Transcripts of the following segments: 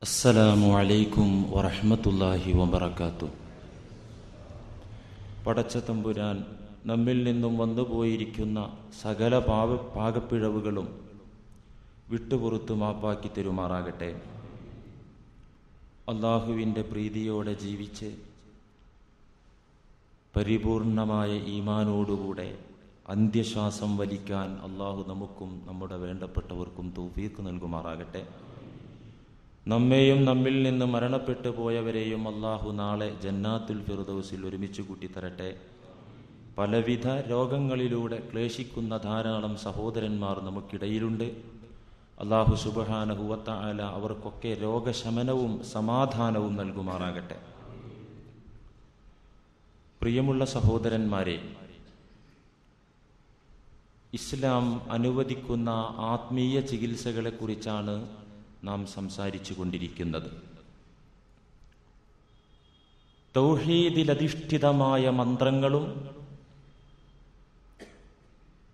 അസ്സലാമു അലൈക്കും വറഹ്മത്തുള്ളാഹി വബറകാതുഹു. പടച്ച തമ്പുരാൻ നമ്മിൽ നിന്നും വന്നുപോയിരിക്കുന്ന സകല പാകപ്പിഴവുകളും വിട്ടുപുറത്തു മാപ്പാക്കി തരുമാറാകട്ടെ. അള്ളാഹുവിൻ്റെ പ്രീതിയോടെ ജീവിച്ച് പരിപൂർണമായ ഈമാനോടുകൂടെ അന്ത്യശ്വാസം വലിക്കാൻ അള്ളാഹു നമുക്കും നമ്മുടെ വേണ്ടപ്പെട്ടവർക്കും തൗഫീഖ് നൽകുമാറാകട്ടെ. നമ്മെയും നമ്മിൽ നിന്ന് മരണപ്പെട്ടു പോയവരെയും അള്ളാഹു നാളെ ജന്നാത്തുൽ ഫിർദൗസിൽ ഒരുമിച്ച് കൂട്ടിത്തരട്ടെ. പലവിധ രോഗങ്ങളിലൂടെ ക്ലേശിക്കുന്ന ധാരാളം സഹോദരന്മാർ നമുക്കിടയിലുണ്ട്. അള്ളാഹു സുബ്ഹാനഹു വ തആല അവർക്കൊക്കെ രോഗശമനവും സമാധാനവും നൽകുമാറാകട്ടെ. പ്രിയമുള്ള സഹോദരന്മാരെ, ഇസ്ലാം അനുവദിക്കുന്ന ആത്മീയ ചികിത്സകളെക്കുറിച്ചാണ് നാം സംസാരിച്ചു കൊണ്ടിരിക്കുന്നത്. തൗഹീദിലധിഷ്ഠിതമായ മന്ത്രങ്ങളും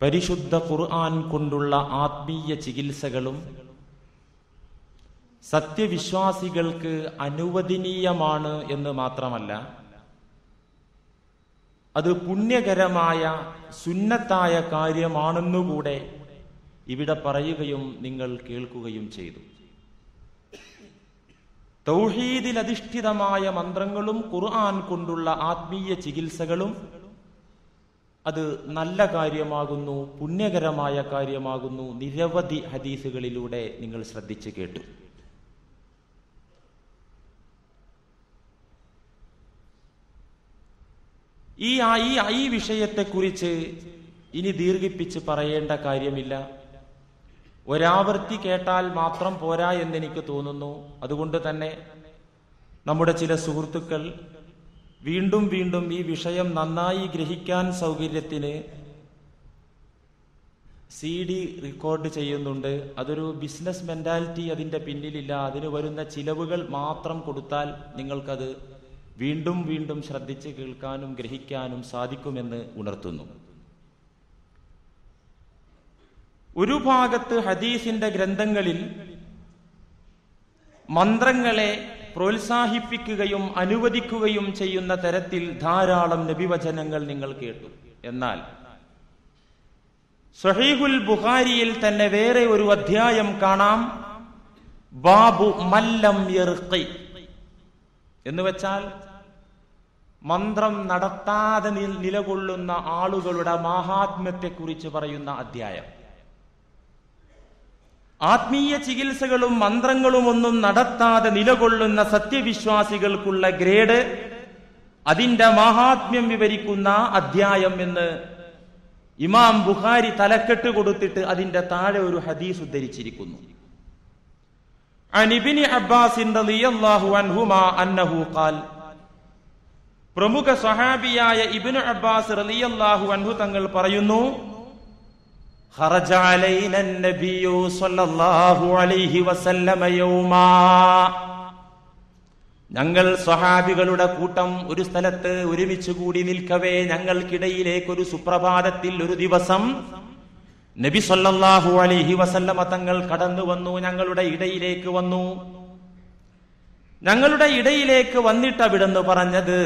പരിശുദ്ധ ഖുർആൻ കൊണ്ടുള്ള ആത്മീയ ചികിത്സകളും സത്യവിശ്വാസികൾക്ക് അനുവദനീയമാണ് എന്ന് മാത്രമല്ല, അത് പുണ്യകരമായ സുന്നത്തായ കാര്യമാണെന്നുകൂടെ ഇവിടെ പറയുകയും നിങ്ങൾ കേൾക്കുകയും ചെയ്തു. തൗഹീദിലധിഷ്ഠിതമായ മന്ത്രങ്ങളും ഖുർആൻ കൊണ്ടുള്ള ആത്മീയ ചികിത്സകളും അത് നല്ല കാര്യമാകുന്നു, പുണ്യകരമായ കാര്യമാകുന്നു. നിരവധി ഹദീസുകളിലൂടെ നിങ്ങൾ ശ്രദ്ധിച്ചു കേട്ടു. ഈ വിഷയത്തെക്കുറിച്ച് ഇനി ദീർഘിപ്പിച്ച് പറയേണ്ട കാര്യമില്ല. ഒരാവർത്തി കേട്ടാൽ മാത്രം പോരാ എന്നെനിക്ക് തോന്നുന്നു. അതുകൊണ്ട് തന്നെ നമ്മുടെ ചില സുഹൃത്തുക്കൾ വീണ്ടും വീണ്ടും ഈ വിഷയം നന്നായി ഗ്രഹിക്കാൻ സൗകര്യത്തിന് CD റെക്കോർഡ് ചെയ്യുന്നുണ്ട്. അതൊരു ബിസിനസ് മെന്റാലിറ്റി അതിൻ്റെ പിന്നിലില്ല. അതിന് വരുന്ന ചിലവുകൾ മാത്രം കൊടുത്താൽ നിങ്ങൾക്കത് വീണ്ടും വീണ്ടും ശ്രദ്ധിച്ച് കേൾക്കാനും ഗ്രഹിക്കാനും സാധിക്കുമെന്ന് ഉണർത്തുന്നു. ഒരു ഭാഗത്ത് ഹദീസിന്റെ ഗ്രന്ഥങ്ങളിൽ മന്ത്രങ്ങളെ പ്രോത്സാഹിപ്പിക്കുകയും അനുവദിക്കുകയും ചെയ്യുന്ന തരത്തിൽ ധാരാളം നബിവചനങ്ങൾ നിങ്ങൾ കേട്ടു. എന്നാൽ സ്വഹീഹുൽ ബുഖാരിയിൽ തന്നെ വേറെ ഒരു അധ്യായം കാണാം, ബാബു മല്ലം യർഖി എന്ന് വെച്ചാൽ മന്ത്രം നടത്താതെ നിലകൊള്ളുന്ന ആളുകളുടെ മാഹാത്മ്യത്തെക്കുറിച്ച് പറയുന്ന അധ്യായം. ആത്മീയ ചികിത്സകളും മന്ത്രങ്ങളും ഒന്നും നടത്താതെ നിലകൊള്ളുന്ന സത്യവിശ്വാസികൾക്കുള്ള ഗ്രേഡ്, അതിന്റെ മാഹാത്മ്യം വിവരിക്കുന്ന അധ്യായം എന്ന് ഇമാം ബുഖാരി തലക്കെട്ട് കൊടുത്തിട്ട് അതിന്റെ താഴെ ഒരു ഹദീസ് ഉദ്ധരിച്ചിരിക്കുന്നു. അൻ ഇബ്നു അബ്ബാസ് റളിയല്ലാഹു അൻഹുമാ അന്നഹു ഖാൽ, പ്രമുഖ സ്വഹാബിയായ ഇബ്നു അബ്ബാസ് റളിയല്ലാഹു അൻഹു തങ്ങൾ പറയുന്നു, ഖറജ അലൈനാ നബിയ്യു സ്വല്ലല്ലാഹു അലൈഹി വസല്ലമ യൗമാ, ഞങ്ങൾ സ്വഹാബികളുടെ കൂട്ടം ഒരു സ്ഥലത്ത് ഒരുമിച്ച് കൂടി നിൽക്കവേ ഞങ്ങൾക്കിടയിലേക്ക് ഒരു സുപ്രഭാതത്തിൽ ഒരു ദിവസം നബി സ്വല്ലല്ലാഹു അലൈഹി വസല്ലമ തങ്ങൾ കടന്നു വന്നു, ഞങ്ങളുടെ ഇടയിലേക്ക് വന്നു. ഞങ്ങളുടെ ഇടയിലേക്ക് വന്നിട്ട് അവിടെന്ന് പറഞ്ഞത്,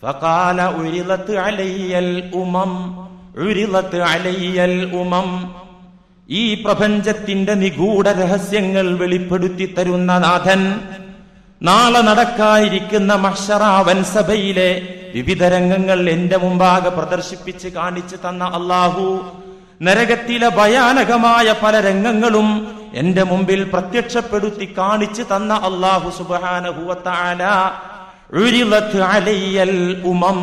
ഫഖാല ഉരിലത് അലയ്യൽ ഉമം, ഉരിലത് അലയ്യൽ ഉമം, ഈ പ്രപഞ്ചത്തിന്റെ നിഗൂഢ രഹസ്യങ്ങൾ വെളിപ്പെടുത്തി തരുന്ന നാഥൻ നാളെ നടക്കാനിരിക്കുന്ന മഹ്ശറാവൻ സഭയിലെ വിവിധ രംഗങ്ങൾ എന്റെ മുമ്പാകെ പ്രദർശിപ്പിച്ച് കാണിച്ചു തന്ന അല്ലാഹു, നരകത്തിലെ ഭയാനകമായ പല രംഗങ്ങളും എന്റെ മുമ്പിൽ പ്രത്യക്ഷപ്പെടുത്തി കാണിച്ചു തന്ന അല്ലാഹു സുബ്ഹാനഹു വ തആല, ഉരിലത് അലയ്യൽ ഉമം,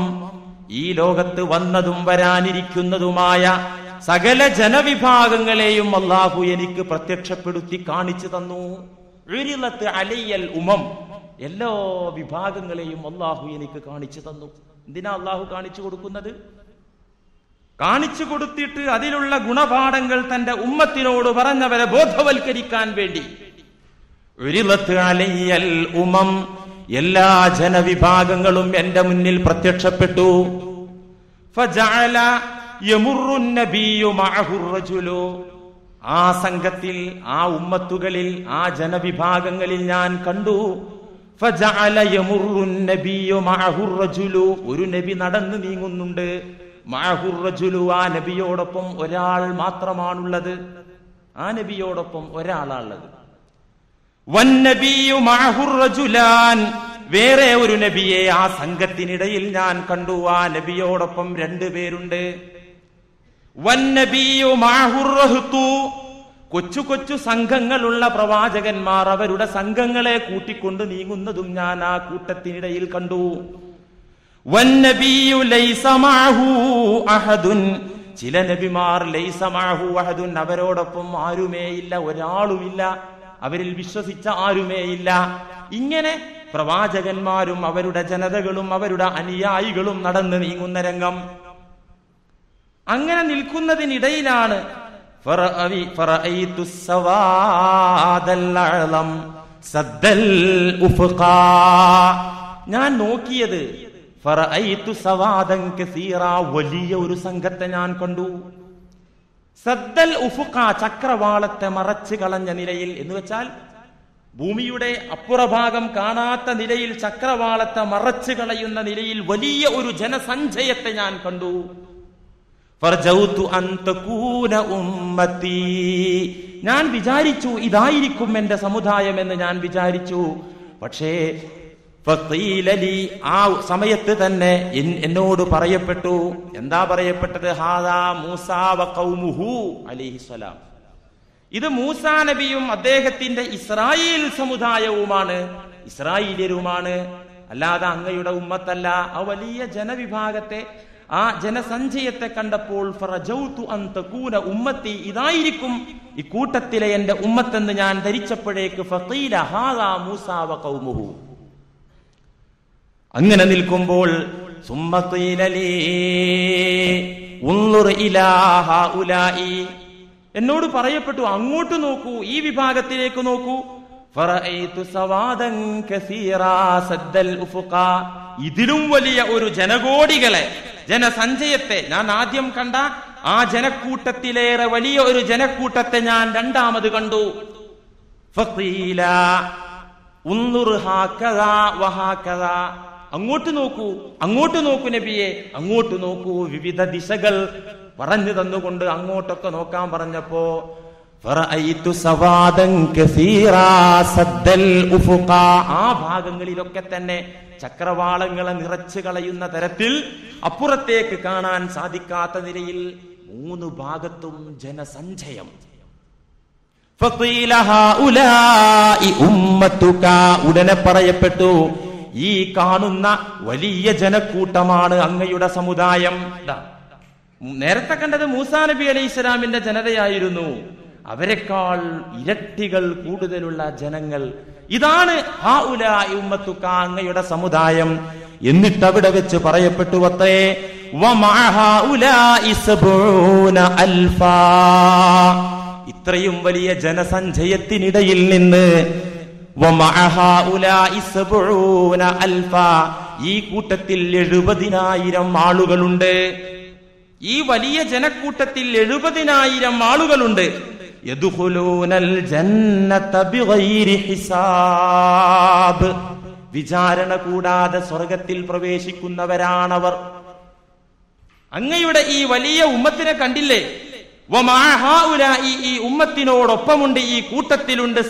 ഈ ലോകത്ത് വന്നതും വരാനിരിക്കുന്നതുമായ സകല ജനവിഭാഗങ്ങളെയും അല്ലാഹു എനിക്ക് പ്രത്യക്ഷപ്പെടുത്തി കാണിച്ചു തന്നു. ഉരിലത് അലയ്യൽ ഉമം, എല്ലാ വിഭാഗങ്ങളെയും അല്ലാഹു എനിക്ക് കാണിച്ചു തന്നു. എന്തിനാ അല്ലാഹു കാണിച്ചു കൊടുക്കുന്നത്? കാണിച്ചു കൊടുത്തിട്ട് അതിലുള്ള ഗുണപാഠങ്ങൾ തന്റെ ഉമ്മത്തിനോട് പറഞ്ഞവരെ ബോധവൽക്കരിക്കാൻ വേണ്ടി. ഉരിലത് അലയ്യൽ ഉമം, എല്ലാ ജനവിഭാഗങ്ങളും എന്റെ മുന്നിൽ പ്രത്യക്ഷപ്പെട്ടു. ഫജഅല യമുറു നബിയ്യു മഅഹു റജുലു, ആ സംഘത്തിൽ, ആ ഉമ്മത്തുകളിൽ, ആ ജനവിഭാഗങ്ങളിൽ ഞാൻ കണ്ടു, ഫജഅല യമുറുൻ നബിയ്യു മഅഹുർ റജുലു, ഒരു നബി നടന്നു നീങ്ങുന്നുണ്ട്, മഅഹുർ റജുലു, ആ നബിയോടൊപ്പം ഒരാൾ മാത്രമാണുള്ളത്, ആ നബിയോടൊപ്പം ഒരാളാണുള്ളത്. വന്നബിയ്യു മഅഹുർ റജുലാൻ, വേറെ ഒരു നബിയെ ആ സംഘത്തിനിടയിൽ ഞാൻ കണ്ടു, ആ നബിയോടൊപ്പം രണ്ടുപേരുണ്ട്. വന്നബിയ്യു മഅഹുർ റഹ്തു, കൊച്ചു കൊച്ചു സംഘങ്ങളുള്ള പ്രവാചകന്മാർ അവരുടെ സംഘങ്ങളെ കൂട്ടിക്കൊണ്ട് നീങ്ങുന്നതും ഞാൻ ആ കൂട്ടത്തിനിടയിൽ കണ്ടു. വന്നബിയ്യു ലൈസ മഅഹു അഹദുൻ, ചില നബിമാർ ലൈസ മഅഹു അഹദുൻ, അവരോടൊപ്പം ആരുമേയില്ല, ഒരാളുമില്ല, അവരിൽ വിശ്വസിച്ച ആരുമേയില്ല. ഇങ്ങനെ പ്രവാചകന്മാരും അവരുടെ ജനതകളും അവരുടെ അനുയായികളും നടന്ന് നീങ്ങുന്ന രംഗം. അങ്ങനെ നിൽക്കുന്നതിനിടയിലാണ് ഞാൻ നോക്കിയത്, വലിയ ഒരു സംഘത്തെ ഞാൻ കണ്ടു. സദ്ദൽ ഉഫുഖ, ചക്രവാളത്തെ മറച്ചു കളഞ്ഞ നിലയിൽ, എന്ന് വെച്ചാൽ ഭൂമിയുടെ അപ്പുറഭാഗം കാണാത്ത നിലയിൽ ചക്രവാളത്തെ മറച്ചു കളയുന്ന നിലയിൽ വലിയ ഒരു ജനസഞ്ചയത്തെ ഞാൻ കണ്ടു. ഞാൻ വിചാരിച്ചു ഇതായിരിക്കും എന്റെ സമുദായം എന്ന് ഞാൻ വിചാരിച്ചു. പക്ഷേ ആ സമയത്ത് തന്നെ എന്നോട് പറയപ്പെട്ടു, എന്താ പറയപ്പെട്ടത്? ഹാദാ മൂസാ വ ഖൗമുഹു അലൈഹിസ്സലാം, ഇത് മൂസാ നബിയും അദ്ദേഹത്തിന്റെ ഇസ്രായേൽ സമുദായവുമാണ്, ഇസ്രായേലിയരുമാണ്, അല്ലാതെ അങ്ങയുടെ ഉമ്മത്തല്ല. ആ വലിയ ജനവിഭാഗത്തെ, ആ ജനസഞ്ചയത്തെ കണ്ടപ്പോൾ ഫറജൗതു അൻ തകൂന ഉമ്മത്തി, ഇതായിരിക്കും ഇക്കൂട്ടത്തിലെ എന്റെ ഉമ്മത്തെന്ന് ഞാൻ ധരിച്ചപ്പോഴേക്ക് ഫഖീല ഹാദാ മൂസാ വ ഖൗമുഹു. അങ്ങനെ നിൽക്കുമ്പോൾ സുമ്മ ഖീല ലീ ഉൻളുർ ഇലാ ഹൗലാഇ, എന്നോട് പറയപ്പെട്ടു അങ്ങോട്ട് നോക്കൂ, ഈ വിഭാഗത്തിലേക്ക് നോക്കൂ. ഫറഅയ്തു സവാദൻ കസീറാ സദ്ദൽ ഉഫുഖ, ഇതിലും വലിയ ഒരു ജനകോടികളെ, ജനസഞ്ചയത്തെ ഞാൻ ആദ്യം കണ്ട ആ ജനക്കൂട്ടത്തിലേറെ വലിയ ഒരു ജനക്കൂട്ടത്തെ ഞാൻ രണ്ടാമത് കണ്ടു. ഫഖീല ഉൻളുർ ഹാകദാ വഹാകദാ, അങ്ങോട്ട് നോക്കൂ, അങ്ങോട്ട് നോക്കൂ നബിയെ, അങ്ങോട്ട് നോക്കൂ. വിവിധ ദിശകൾ പറഞ്ഞു തന്നുകൊണ്ട് അങ്ങോട്ടൊക്കെ നോക്കാൻ പറഞ്ഞപ്പോ ഫറഅയ്തു സവാദൻ കസീറാ സദ്ദൽ ഉഫുഖ, ആ ഭാഗങ്ങളിലൊക്കെ തന്നെ ചക്രവാളങ്ങളെ നിറച്ചു കളയുന്ന തരത്തിൽ അപ്പുറത്തേക്ക് കാണാൻ സാധിക്കാത്ത നിലയിൽ മൂന്ന് ഭാഗത്തും ജനസഞ്ചയം. ഫഖീല ഹൗലാഇ ഉമ്മത്തുക, ഉടനെ പറയപ്പെട്ടു ഈ കാണുന്ന വലിയ ജനക്കൂട്ടമാണ് അങ്ങയുടെ സമുദായം. നേരത്തെ കണ്ടത് മൂസാ നബി അലൈഹി ഇസ്ലാമിന്റെ ജനതയായിരുന്നു, അവരെക്കാൾ ഇരട്ടികൾ കൂടുതലുള്ള ജനങ്ങൾ. ഇതാണ് ഹൗലാഇ ഉമ്മത്തുക, അങ്ങയുടെ സമുദായം. എന്നിട്ട് അവിടെ വെച്ച് പറയപ്പെട്ടു വത്തേ ഇത്രയും വലിയ ജനസഞ്ചയത്തിനിടയിൽ നിന്ന് ഈ കൂട്ടത്തിൽ 70,000 ആളുകളുണ്ട്. ഈ വലിയ ജനക്കൂട്ടത്തിൽ 70,000 ആളുകളുണ്ട്. യദ്ഖുലൂനൽ ജന്നത ബിഗൈരി ഹിസാബ്, വിചാരണ കൂടാതെ സ്വർഗത്തിൽ പ്രവേശിക്കുന്നവരാണവർ. അങ്ങയുടെ ഈ വലിയ ഉമ്മത്തിനെ കണ്ടില്ലേ? ഈ ഉമ്മത്തിനോടൊപ്പമുണ്ട്, ഈ കൂട്ടത്തിലുണ്ട്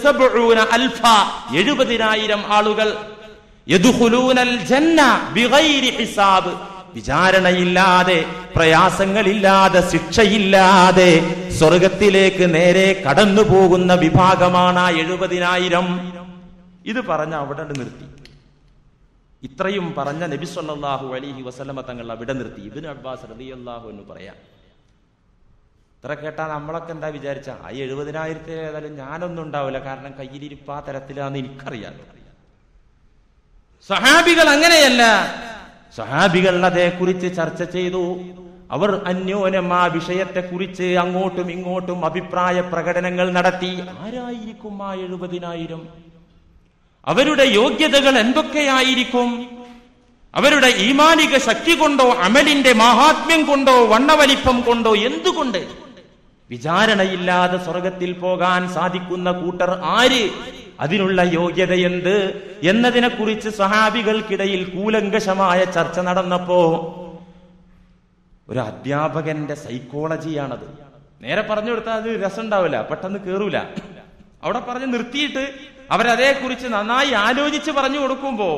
70,000 ആളുകൾ. യദ്ഖുലൂനൽ ജന്ന ബിഗൈരി ഹിസാബ്, വിചാരണയില്ലാതെ, പ്രയാസങ്ങളില്ലാതെ, ശിക്ഷയില്ലാതെ സ്വർഗത്തിലേക്ക് നേരെ കടന്നു പോകുന്ന വിഭാഗമാണ് 70,000. ഇത് പറഞ്ഞ അവിടെ നിർത്തി. ഇത്രയും പറഞ്ഞ നബി സല്ലല്ലാഹു അലൈഹി വസല്ലമ തങ്ങൾ അവിടെ നിർത്തി. ഇബ്നു അബ്ബാസ് റളിയല്ലാഹു അൻഹു പറയാം, ഇത്ര കേട്ടാ നമ്മളൊക്കെ എന്താ വിചാരിച്ച, ആ 70,000 ഏതായാലും ഞാനൊന്നും ഉണ്ടാവില്ല, കാരണം കയ്യിലിരിപ്പാ തരത്തിലാന്ന് എനിക്കറിയാം. സഹാബികൾ അങ്ങനെയല്ല. സഹാബികൾ അതേക്കുറിച്ച് ചർച്ച ചെയ്തു. അവർ അന്യോന്യം ആ വിഷയത്തെക്കുറിച്ച് അങ്ങോട്ടും ഇങ്ങോട്ടും അഭിപ്രായ പ്രകടനങ്ങൾ നടത്തി. ആരായിരിക്കും ആ 70,000? അവരുടെ യോഗ്യതകൾ എന്തൊക്കെയായിരിക്കും? അവരുടെ ഈമാനിക ശക്തി കൊണ്ടോ, അമലിന്റെ മഹാത്മ്യം കൊണ്ടോ, വണ്ണവലിപ്പം കൊണ്ടോ, എന്തുകൊണ്ട്? വിചാരണയില്ലാതെ സ്വർഗത്തിൽ പോകാൻ സാധിക്കുന്ന കൂട്ടർ ആര്, അതിനുള്ള യോഗ്യത എന്ത് എന്നതിനെ കുറിച്ച് സ്വഹാബികൾക്കിടയിൽ കൂലങ്കഷമായ ചർച്ച നടന്നപ്പോ ഒരു അധ്യാപകന്റെ സൈക്കോളജിയാണത്. നേരെ പറഞ്ഞു കൊടുത്താൽ അത് രസം ഉണ്ടാവില്ല, പെട്ടെന്ന് കേറൂല. അവിടെ പറഞ്ഞ് നിർത്തിയിട്ട് അവരതേക്കുറിച്ച് നന്നായി ആലോചിച്ച് പറഞ്ഞു കൊടുക്കുമ്പോ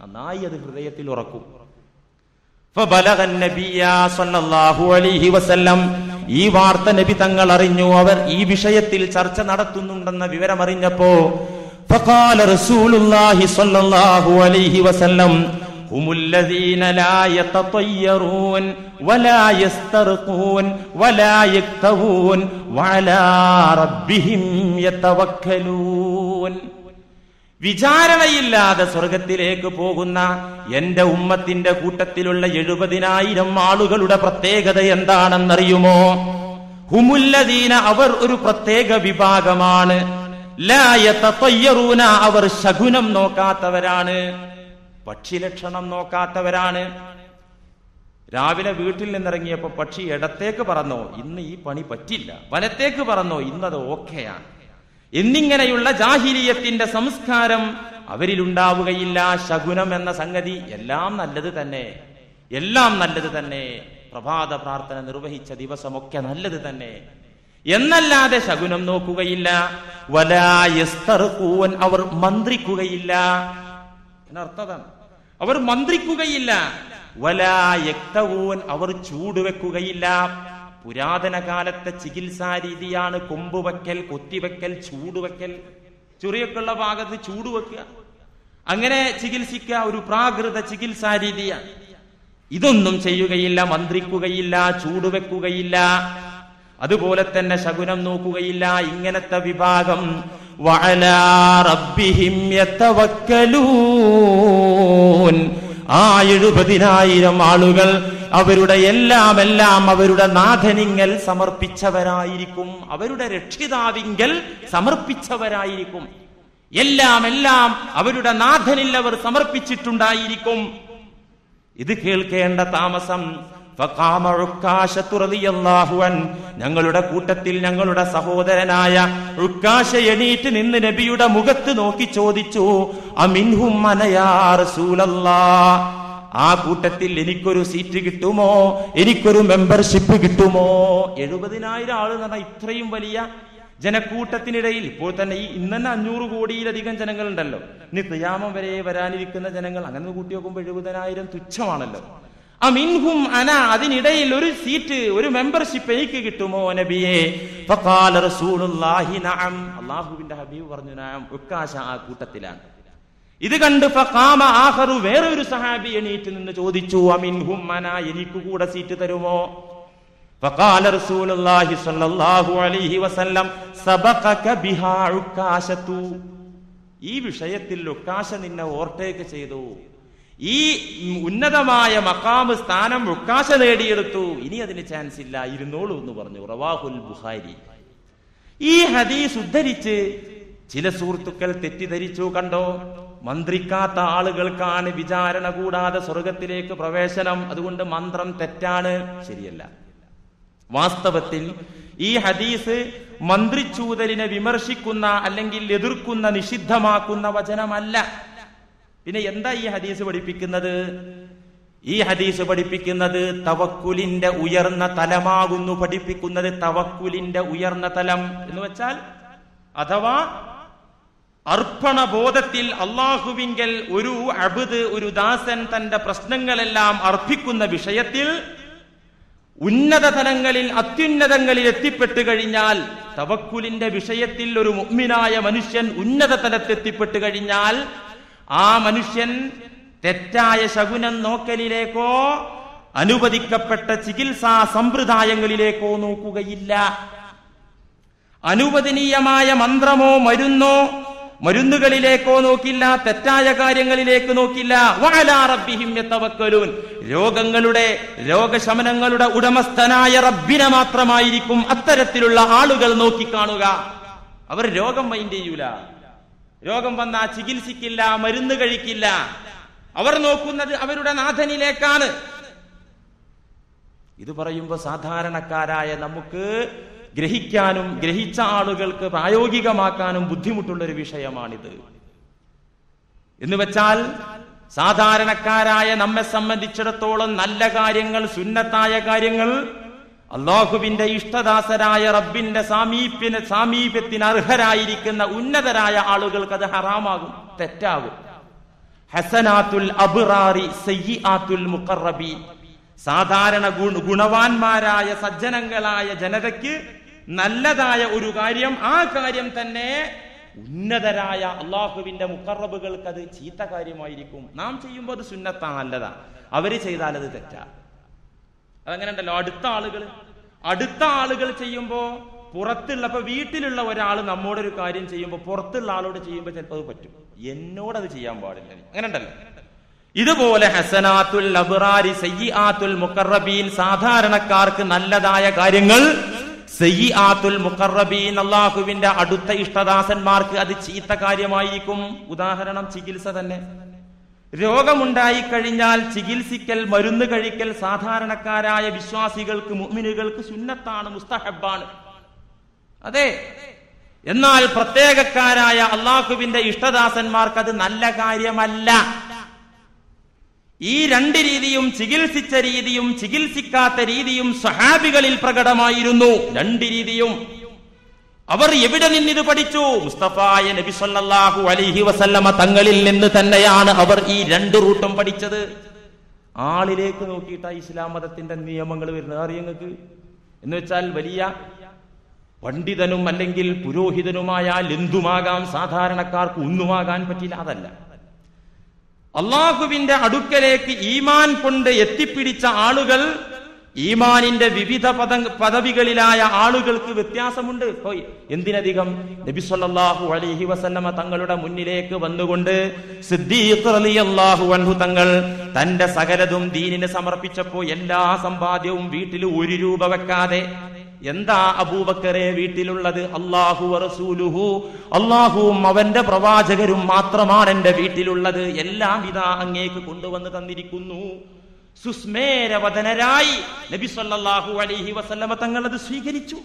നന്നായി അത് ഹൃദയത്തിൽ ഉറക്കും. ഈ വാർത്ത നബി തങ്ങൾ അറിഞ്ഞു. അവർ ഈ വിഷയത്തിൽ ചർച്ച നടത്തുന്നുണ്ടെന്ന വിവരം അറിഞ്ഞപ്പോ ഫഖാല റസൂലുള്ളാഹി സ്വല്ലല്ലാഹു അലൈഹി വസല്ലം ഹുമുല്ലദീന ലാ യതതയ്യറൂൻ വലാ യസ്തർഖൂൻ വലാ യക്തവൂൻ വഅലാ റബ്ബിഹിം യതവക്കലൂൻ. വിചാരണയില്ലാതെ സ്വർഗത്തിലേക്ക് പോകുന്ന എന്റെ ഉമ്മത്തിന്റെ കൂട്ടത്തിലുള്ള 70,000 ആളുകളുടെ പ്രത്യേകത എന്താണെന്നറിയുമോ? ഹുമുല്ലദീന, അവർ ഒരു പ്രത്യേക വിഭാഗമാണ്. ലാ യതതയ്യറൂന, അവർ ശകുനം നോക്കാത്തവരാണ്, പക്ഷി ലക്ഷണം നോക്കാത്തവരാണ്. രാവിലെ വീട്ടിൽ നിന്നിറങ്ങിയപ്പോ പക്ഷി ഇടത്തേക്ക് പറന്നോ, ഇന്ന് ഈ പണി പറ്റില്ല, വലത്തേക്ക് പറന്നോ, ഇന്നത് ഓക്കെയാണ് എന്നിങ്ങനെയുള്ള ജാഹിലിയത്തിന്റെ സംസ്കാരം അവരിലുണ്ടാവുകയില്ല. ശകുനം എന്ന സംഗതി എല്ലാം നല്ലത് തന്നെ, എല്ലാം നല്ലത് തന്നെ, പ്രഭാത പ്രാർത്ഥന നിർവഹിച്ച ദിവസമൊക്കെ നല്ലത് തന്നെ എന്നല്ലാതെ ശകുനം നോക്കുകയില്ല. വലാ യസ്തർഖൂൻ, അവർ മന്ത്രിക്കുകയില്ല എന്നർത്ഥം. അവർ മന്ത്രിക്കുകയില്ല. വലാ യക്തവൂൻ, അവർ ചൂടുവെക്കുകയില്ല. പുരാതന കാലത്തെ ചികിത്സാ രീതിയാണ് കൊമ്പുവെക്കൽ, കൊത്തിവെക്കൽ, ചൂടുവെക്കൽ. ചൊറിയൊക്കെയുള്ള ഭാഗത്ത് ചൂടുവെക്കുക, അങ്ങനെ ചികിത്സിക്കുക, ഒരു പ്രാകൃത ചികിത്സാ രീതിയാണ്. ഇതൊന്നും ചെയ്യുകയില്ല, മന്ത്രിക്കുകയില്ല, ചൂടുവെക്കുകയില്ല, അതുപോലെ തന്നെ ശകുനം നോക്കുകയില്ല. ഇങ്ങനത്തെ വിഭാഗം വഅലാ റബ്ബിഹിം യതവക്കലൂൻ. ആ 70,000 ആളുകൾ അവരുടെ എല്ലാം അവരുടെ നാഥനിങ്കൽ സമർപ്പിച്ചവരായിരിക്കും, അവരുടെ രക്ഷിതാവിങ്കൽ സമർപ്പിച്ചവരായിരിക്കും. എല്ലാം അവരുടെ നാഥനിൽ അവർ സമർപ്പിച്ചിട്ടുണ്ടായിരിക്കും. ഇത് കേൾക്കേണ്ട താമസം ഫഖാമ ഉക്കാശത്തു റളിയല്ലാഹു അൻ, ഞങ്ങളുടെ കൂട്ടത്തിൽ ഞങ്ങളുടെ സഹോദരനായ ഉക്കാശ എണീറ്റ് നിന്ന് നബിയുടെ മുഖത്ത് നോക്കി ചോദിച്ചു, അമിൻഹും അന യാ റസൂലല്ലാഹ്, ആ കൂട്ടത്തിൽ എനിക്കൊരു സീറ്റ് കിട്ടുമോ, എനിക്കൊരു മെമ്പർഷിപ്പ് കിട്ടുമോ? 70,000 ആള് എന്ന് പറഞ്ഞാൽ ഇത്രയും വലിയ ജനക്കൂട്ടത്തിനിടയിൽ ഇപ്പോൾ തന്നെ ഇന്ന് തന്നെ 500 കോടിയിലധികം ജനങ്ങളുണ്ടല്ലോ. ഇനി ഖിയാമം വരെ വരാനിരിക്കുന്ന ജനങ്ങൾ അങ്ങനെ കൂട്ടി നോക്കുമ്പോൾ 70,000 തുച്ഛമാണല്ലോ. അമിൻഹും അന, അതിനിടയിൽ ഒരു സീറ്റ്, ഒരു മെമ്പർഷിപ്പ് എനിക്ക് കിട്ടുമോ നബിയെ? ഫഖാല റസൂലുള്ളാഹി നഅം, അല്ലാഹുവിന്റെ ഹബീബ് പറഞ്ഞു നഅം, ഉക്കാശ ആ കൂട്ടത്തിലാണ്. ഇത് കണ്ട് ഫഖാമ ആഖറു, വേറെ ഒരു സഹാബി എണീറ്റ് നിന്ന് ചോദിച്ചു, അമിൻഹും അന, എനിക്ക് കൂടെ സീറ്റ് തരുമോ? ഫഖാല റസൂലുള്ളാഹി സ്വല്ലല്ലാഹു അലൈഹി വസല്ലം സബഖക ബിഹാ ഉക്കാശതു, ഈ വിഷയത്തിൽ ഉക്കാശ നിന്നെ ഓവർടേക്ക് ചെയ്തു, ഈ ഉന്നതമായ മഖാമ് സ്ഥാനം ഉക്കാശ നേടിയെടുത്തു, ഇനി അതിന് ചാൻസ് ഇല്ല, ഇരുന്നോളൂ എന്ന് പറഞ്ഞു. റവാഹുൽ ബുഖാരി. ഈ ഹദീസ് ഉദ്ധരിച്ച് ചില സുഹൃത്തുക്കൾ തെറ്റിദ്ധരിച്ചു. കണ്ടോ, മന്ത്രിക്കാത്ത ആളുകൾക്കാണ് വിചാരണ കൂടാതെ സ്വർഗത്തിലേക്ക് പ്രവേശനം, അതുകൊണ്ട് മന്ത്രം തെറ്റാണ്. ശരിയല്ല. വാസ്തവത്തിൽ ഈ ഹദീസ് മന്ത്രിച്ചൂതലിനെ വിമർശിക്കുന്ന അല്ലെങ്കിൽ എതിർക്കുന്ന, നിഷിദ്ധമാക്കുന്ന വചനമല്ല. പിന്നെ എന്താ ഈ ഹദീസ് പഠിപ്പിക്കുന്നത്? ഈ ഹദീസ് പഠിപ്പിക്കുന്നത് തവക്കുലിന്റെ ഉയർന്ന തലമാകുന്നു പഠിപ്പിക്കുന്നത്. തവക്കുലിന്റെ ഉയർന്ന തലം എന്ന് വെച്ചാൽ, അഥവാ അർപ്പണബോധത്തിൽ അള്ളാഹുവിങ്കൽ ഒരു അബ്ദ്, ഒരു ദാസൻ തന്റെ പ്രശ്നങ്ങളെല്ലാം അർപ്പിക്കുന്ന വിഷയത്തിൽ ഉന്നത തലങ്ങളിൽ, അത്യുന്നതങ്ങളിൽ എത്തിപ്പെട്ടു കഴിഞ്ഞാൽ, തവക്കുലിന്റെ വിഷയത്തിൽ ഒരു മുഅ്മിനായ മനുഷ്യൻ ഉന്നത തലത്തെത്തിപ്പെട്ടു കഴിഞ്ഞാൽ ആ മനുഷ്യൻ തെറ്റായ ശകുനം നോക്കലിലേക്കോ അനുവദിക്കപ്പെട്ട ചികിത്സാ സമ്പ്രദായങ്ങളിലേക്കോ നോക്കുകയില്ല. അനുവദനീയമായ മന്ത്രമോ മരുന്നുകളിലേക്കോ നോക്കില്ല, തെറ്റായ കാര്യങ്ങളിലേക്ക് നോക്കില്ല. വഅലാ റബ്ബിഹിം യതവക്കലൂൻ, രോഗശമനങ്ങളുടെ ഉടമസ്ഥനായ റബ്ബിനെ മാത്രമായിരിക്കും അത്തരത്തിലുള്ള ആളുകൾ നോക്കിക്കാണുക. അവർ രോഗം മൈൻഡ് ചെയ്യൂല, രോഗം വന്നാ ചികിത്സിക്കില്ല, മരുന്ന് കഴിക്കില്ല. അവർ നോക്കുന്നത് അവരുടെ നാഥനിലേക്കാണ്. ഇത് പറയുമ്പോൾ സാധാരണക്കാരായ നമുക്ക് ഗ്രഹിക്കാനും ഗ്രഹിച്ച ആളുകൾക്ക് പ്രായോഗികമാക്കാനും ബുദ്ധിമുട്ടുള്ളൊരു വിഷയമാണിത്. എന്ന് വെച്ചാൽ സാധാരണക്കാരായ നമ്മെ സംബന്ധിച്ചിടത്തോളം നല്ല കാര്യങ്ങൾ, സുന്നത്തായ കാര്യങ്ങൾ, അള്ളാഹുവിന്റെ ഇഷ്ടദാസരായ റബ്ബിന്റെ സാമീപ്യത്തിന് അർഹരായിരിക്കുന്ന ഉന്നതരായ ആളുകൾക്ക് അത് ഹറാമാകും, തെറ്റാകും. ഹസനാത്തുൽ അബ്റാരി സയ്യിആത്തുൽ മുഖറബീൻ, സാധാരണ ഗുണവാന്മാരായ സജ്ജനങ്ങളായ ജനതയ്ക്ക് നല്ലതായ ഒരു കാര്യം, ആ കാര്യം തന്നെ ഉന്നതരായ അള്ളാഹുവിന്റെ മുഖറബുകൾക്ക് അത് ചീത്ത കാര്യമായിരിക്കും. നാം ചെയ്യുമ്പോൾ അത് സുന്നത്താ, നല്ലതാ. അവര് ചെയ്താൽ അത് തെറ്റാ. അതങ്ങനെ ഉണ്ടല്ലോ. അടുത്ത ആളുകൾ ചെയ്യുമ്പോ പുറത്തുള്ള, ഇപ്പൊ വീട്ടിലുള്ള ഒരാൾ നമ്മോടൊരു കാര്യം ചെയ്യുമ്പോൾ പുറത്തുള്ള ആളോട് ചെയ്യുമ്പോൾ ചിലപ്പോൾ അത് പറ്റും, എന്നോടത് ചെയ്യാൻ പാടില്ല, അങ്ങനെ ഉണ്ടല്ലോ. ഇതുപോലെ ഹസനാത്തുൽ അബ്റാരി സയ്യിആത്തുൽ മുഖറബീൻ, സാധാരണക്കാർക്ക് നല്ലതായ കാര്യങ്ങൾ, സയ്യിആത്തുൽ മുഖറബീൻ അല്ലാഹുവിന്റെ അടുത്ത ഇഷ്ടദാസന്മാർക്ക് അത് ചീത്ത കാര്യമായിരിക്കും. ഉദാഹരണം ചികിത്സ തന്നെ. രോഗമുണ്ടായി കഴിഞ്ഞാൽ ചികിത്സിക്കൽ, മരുന്ന് കഴിക്കൽ സാധാരണക്കാരായ വിശ്വാസികൾക്ക്, മുഅ്മിനുകൾക്ക് സുന്നത്താണ്, മുസ്തഹബാണ്. അതെ. എന്നാൽ പ്രത്യേകക്കാരായ അള്ളാഹുവിന്റെ ഇഷ്ടദാസന്മാർക്ക് അത് നല്ല കാര്യമല്ല. ഈ രണ്ട് രീതിയും, ചികിത്സിച്ച രീതിയും ചികിത്സിക്കാത്ത രീതിയും സ്വഹാബികളിൽ പ്രകടമായിരുന്നു. രണ്ട് രീതിയും. അവർ എവിടെ നിന്നിത് പഠിച്ചു? മുസ്തഫായ നബി സല്ലല്ലാഹു അലൈഹി വസല്ലമ തങ്ങളിൽ നിന്ന് തന്നെയാണ് അവർ ഈ രണ്ട് റൂട്ടും പഠിച്ചത്. ആളിലേക്ക് നോക്കിയിട്ടാണ് ഇസ്ലാം മതത്തിന്റെ നിയമങ്ങൾ വരുന്നത്. അറിയങ്ങൾക്ക് എന്ന് വെച്ചാൽ വലിയ പണ്ഡിതനും അല്ലെങ്കിൽ പുരോഹിതനുമായാൽ എന്തുമാകാം, സാധാരണക്കാർക്ക് ഒന്നുമാകാൻ പറ്റില്ല. അതല്ല. അള്ളാഹുവിന്റെ അടുക്കലേക്ക് ഈമാൻ കൊണ്ട് എത്തിപ്പിടിച്ച ആളുകൾ, ഈമാനിന്റെ വിവിധ പദവികളിലായ ആളുകൾക്ക് വ്യത്യാസമുണ്ട്. എന്തിനധികം നബി സല്ലല്ലാഹു അലൈഹി വസല്ലമ തങ്ങളുടെ മുന്നിലേക്ക് വന്നുകൊണ്ട് സിദ്ദീഖ് റളിയല്ലാഹു അൻഹു തങ്ങൾ തന്റെ സകലതും ദീനിന് സമർപ്പിച്ചപ്പോ എല്ലാ സമ്പാദ്യവും വീട്ടിൽ 1 രൂപ വെക്കാതെ, എന്താ അബൂബക്കറെ വീട്ടിലുള്ളത്? അല്ലാഹു വറസൂലുഹു, അല്ലാഹുവും അവന്റെ പ്രവാചകരും മാത്രമാണ് എന്റെ വീട്ടിലുള്ളത്, എല്ലാം ഇതാ അങ്ങേക്ക് കൊണ്ടുവന്ന് തന്നിരിക്കുന്നു. സുസ്മേരവദനരായി നബി സല്ലല്ലാഹു അലൈഹി വസല്ലമ തങ്ങൾ അത് സ്വീകരിച്ചു.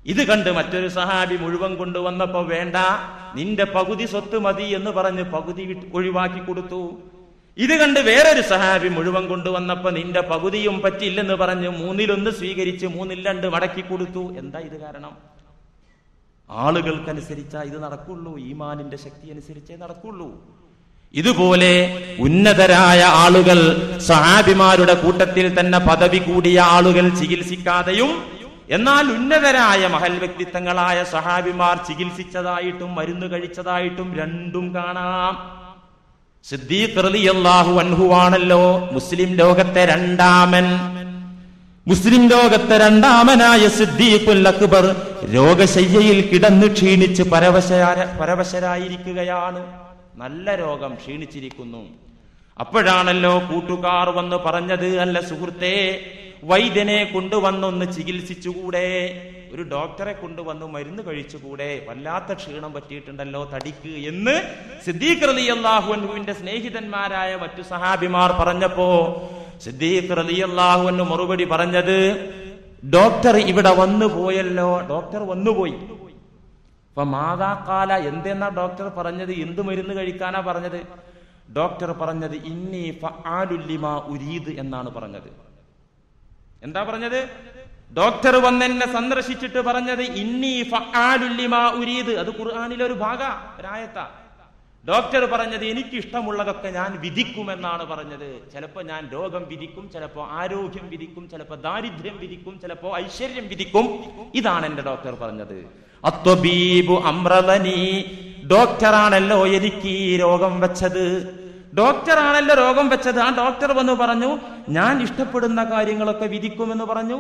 ഇത് കണ്ട് മറ്റൊരു സഹാബി മുഴുവൻ കൊണ്ടുവന്നപ്പോ വേണ്ട, നിന്റെ പകുതി സ്വത്ത് മതി എന്ന് പറഞ്ഞ് പകുതി ഒഴിവാക്കി കൊടുത്തു. ഇത് കണ്ട് വേറൊരു സഹാബി മുഴുവൻ കൊണ്ടുവന്നപ്പോ നിന്റെ പകുതിയും പറ്റില്ലെന്ന് പറഞ്ഞ് 1/3 സ്വീകരിച്ച് 2/3 മടക്കി കൊടുത്തു. എന്താ ഇത് കാരണം? ആളുകൾക്കനുസരിച്ചാ ഇത് നടക്കുള്ളൂ, ഈമാനിന്റെ ശക്തി അനുസരിച്ചേ നടക്കുള്ളൂ. ഇതുപോലെ ഉന്നതരായ ആളുകൾ, സഹാബിമാരുടെ കൂട്ടത്തിൽ തന്നെ പദവി കൂടിയ ആളുകൾ ചികിത്സിക്കാതെയും, എന്നാൽ ഉന്നതരായ മഹൽ വ്യക്തിത്വങ്ങളായ സഹാബിമാർ ചികിത്സിച്ചതായിട്ടും മരുന്ന് കഴിച്ചതായിട്ടും രണ്ടും കാണാം. സിദ്ദീഖ് റളിയല്ലാഹു അൻഹു ആണല്ലോ മുസ്ലിം ലോകത്തെ രണ്ടാമനായ സിദ്ദീഖുൽ അക്ബർ രോഗശയ്യയിൽ കിടന്ന് ക്ഷീണിച്ച് പരവശരായിരിക്കുകയാണ്. നല്ല രോഗം, ക്ഷീണിച്ചിരിക്കുന്നു. അപ്പോഴാണല്ലോ കൂട്ടുകാർ വന്ന് പറഞ്ഞത്, അല്ല സുഹൃത്തേ, വൈദ്യനെ കൊണ്ടുവന്നൊന്ന് ചികിത്സിച്ചുകൂടെ, ഒരു ഡോക്ടറെ കൊണ്ടുവന്ന് മരുന്ന് കഴിച്ചുകൂടെ, വല്ലാത്ത ക്ഷീണം പറ്റിയിട്ടുണ്ടല്ലോ തടിക്ക് എന്ന് സിദ്ദീഖ് റളിയല്ലാഹു അൻഹുവിന്റെ സ്നേഹിതന്മാരായ മറ്റു സഹാബിമാർ പറഞ്ഞപ്പോ സിദ്ദീഖ് റളിയല്ലാഹു അൻഹു മറുപടി പറഞ്ഞത്, ഡോക്ടർ ഇവിടെ വന്നു പോയല്ലോ. ഡോക്ടർ വന്നുപോയി. അപ്പൊ മാതാക്കാല, എന്തെന്നാ ഡോക്ടർ പറഞ്ഞത്? എന്ത് മരുന്ന് കഴിക്കാനാ പറഞ്ഞത്? ഡോക്ടർ പറഞ്ഞത് ഇന്നി ഫഅാലുൽ ലിമാ ഉരീദ് എന്നാണ് പറഞ്ഞത്. എന്താ പറഞ്ഞത്? ഡോക്ടർ വന്നെന്നെ സന്ദർശിച്ചിട്ട് പറഞ്ഞത് ഇന്നി ഫഅാലുൽ ലിമാ ഉരീദ്. അത് ഖുർആനിലെ ഒരു ഒരായത്താ. ഡോക്ടർ പറഞ്ഞത് എനിക്ക് ഇഷ്ടമുള്ളതൊക്കെ ഞാൻ വിധിക്കുമെന്നാണ് പറഞ്ഞത്. ചിലപ്പോ ഞാൻ രോഗം വിധിക്കും, ചിലപ്പോ ആരോഗ്യം വിധിക്കും, ചിലപ്പോ ദാരിദ്ര്യം വിധിക്കും, ചിലപ്പോ ഐശ്വര്യം വിധിക്കും. ഇതാണ് എന്റെ ഡോക്ടർ പറഞ്ഞത്. അത്വബീബു അംറദനി, ഡോക്ടറാണല്ലോ എനിക്ക് ഈ രോഗം വെച്ചത്. ഡോക്ടറാണല്ലോ രോഗം വെച്ചത്. ആ ഡോക്ടർ വന്ന് പറഞ്ഞു ഞാൻ ഇഷ്ടപ്പെടുന്ന കാര്യങ്ങളൊക്കെ വിധിക്കുമെന്ന് പറഞ്ഞു.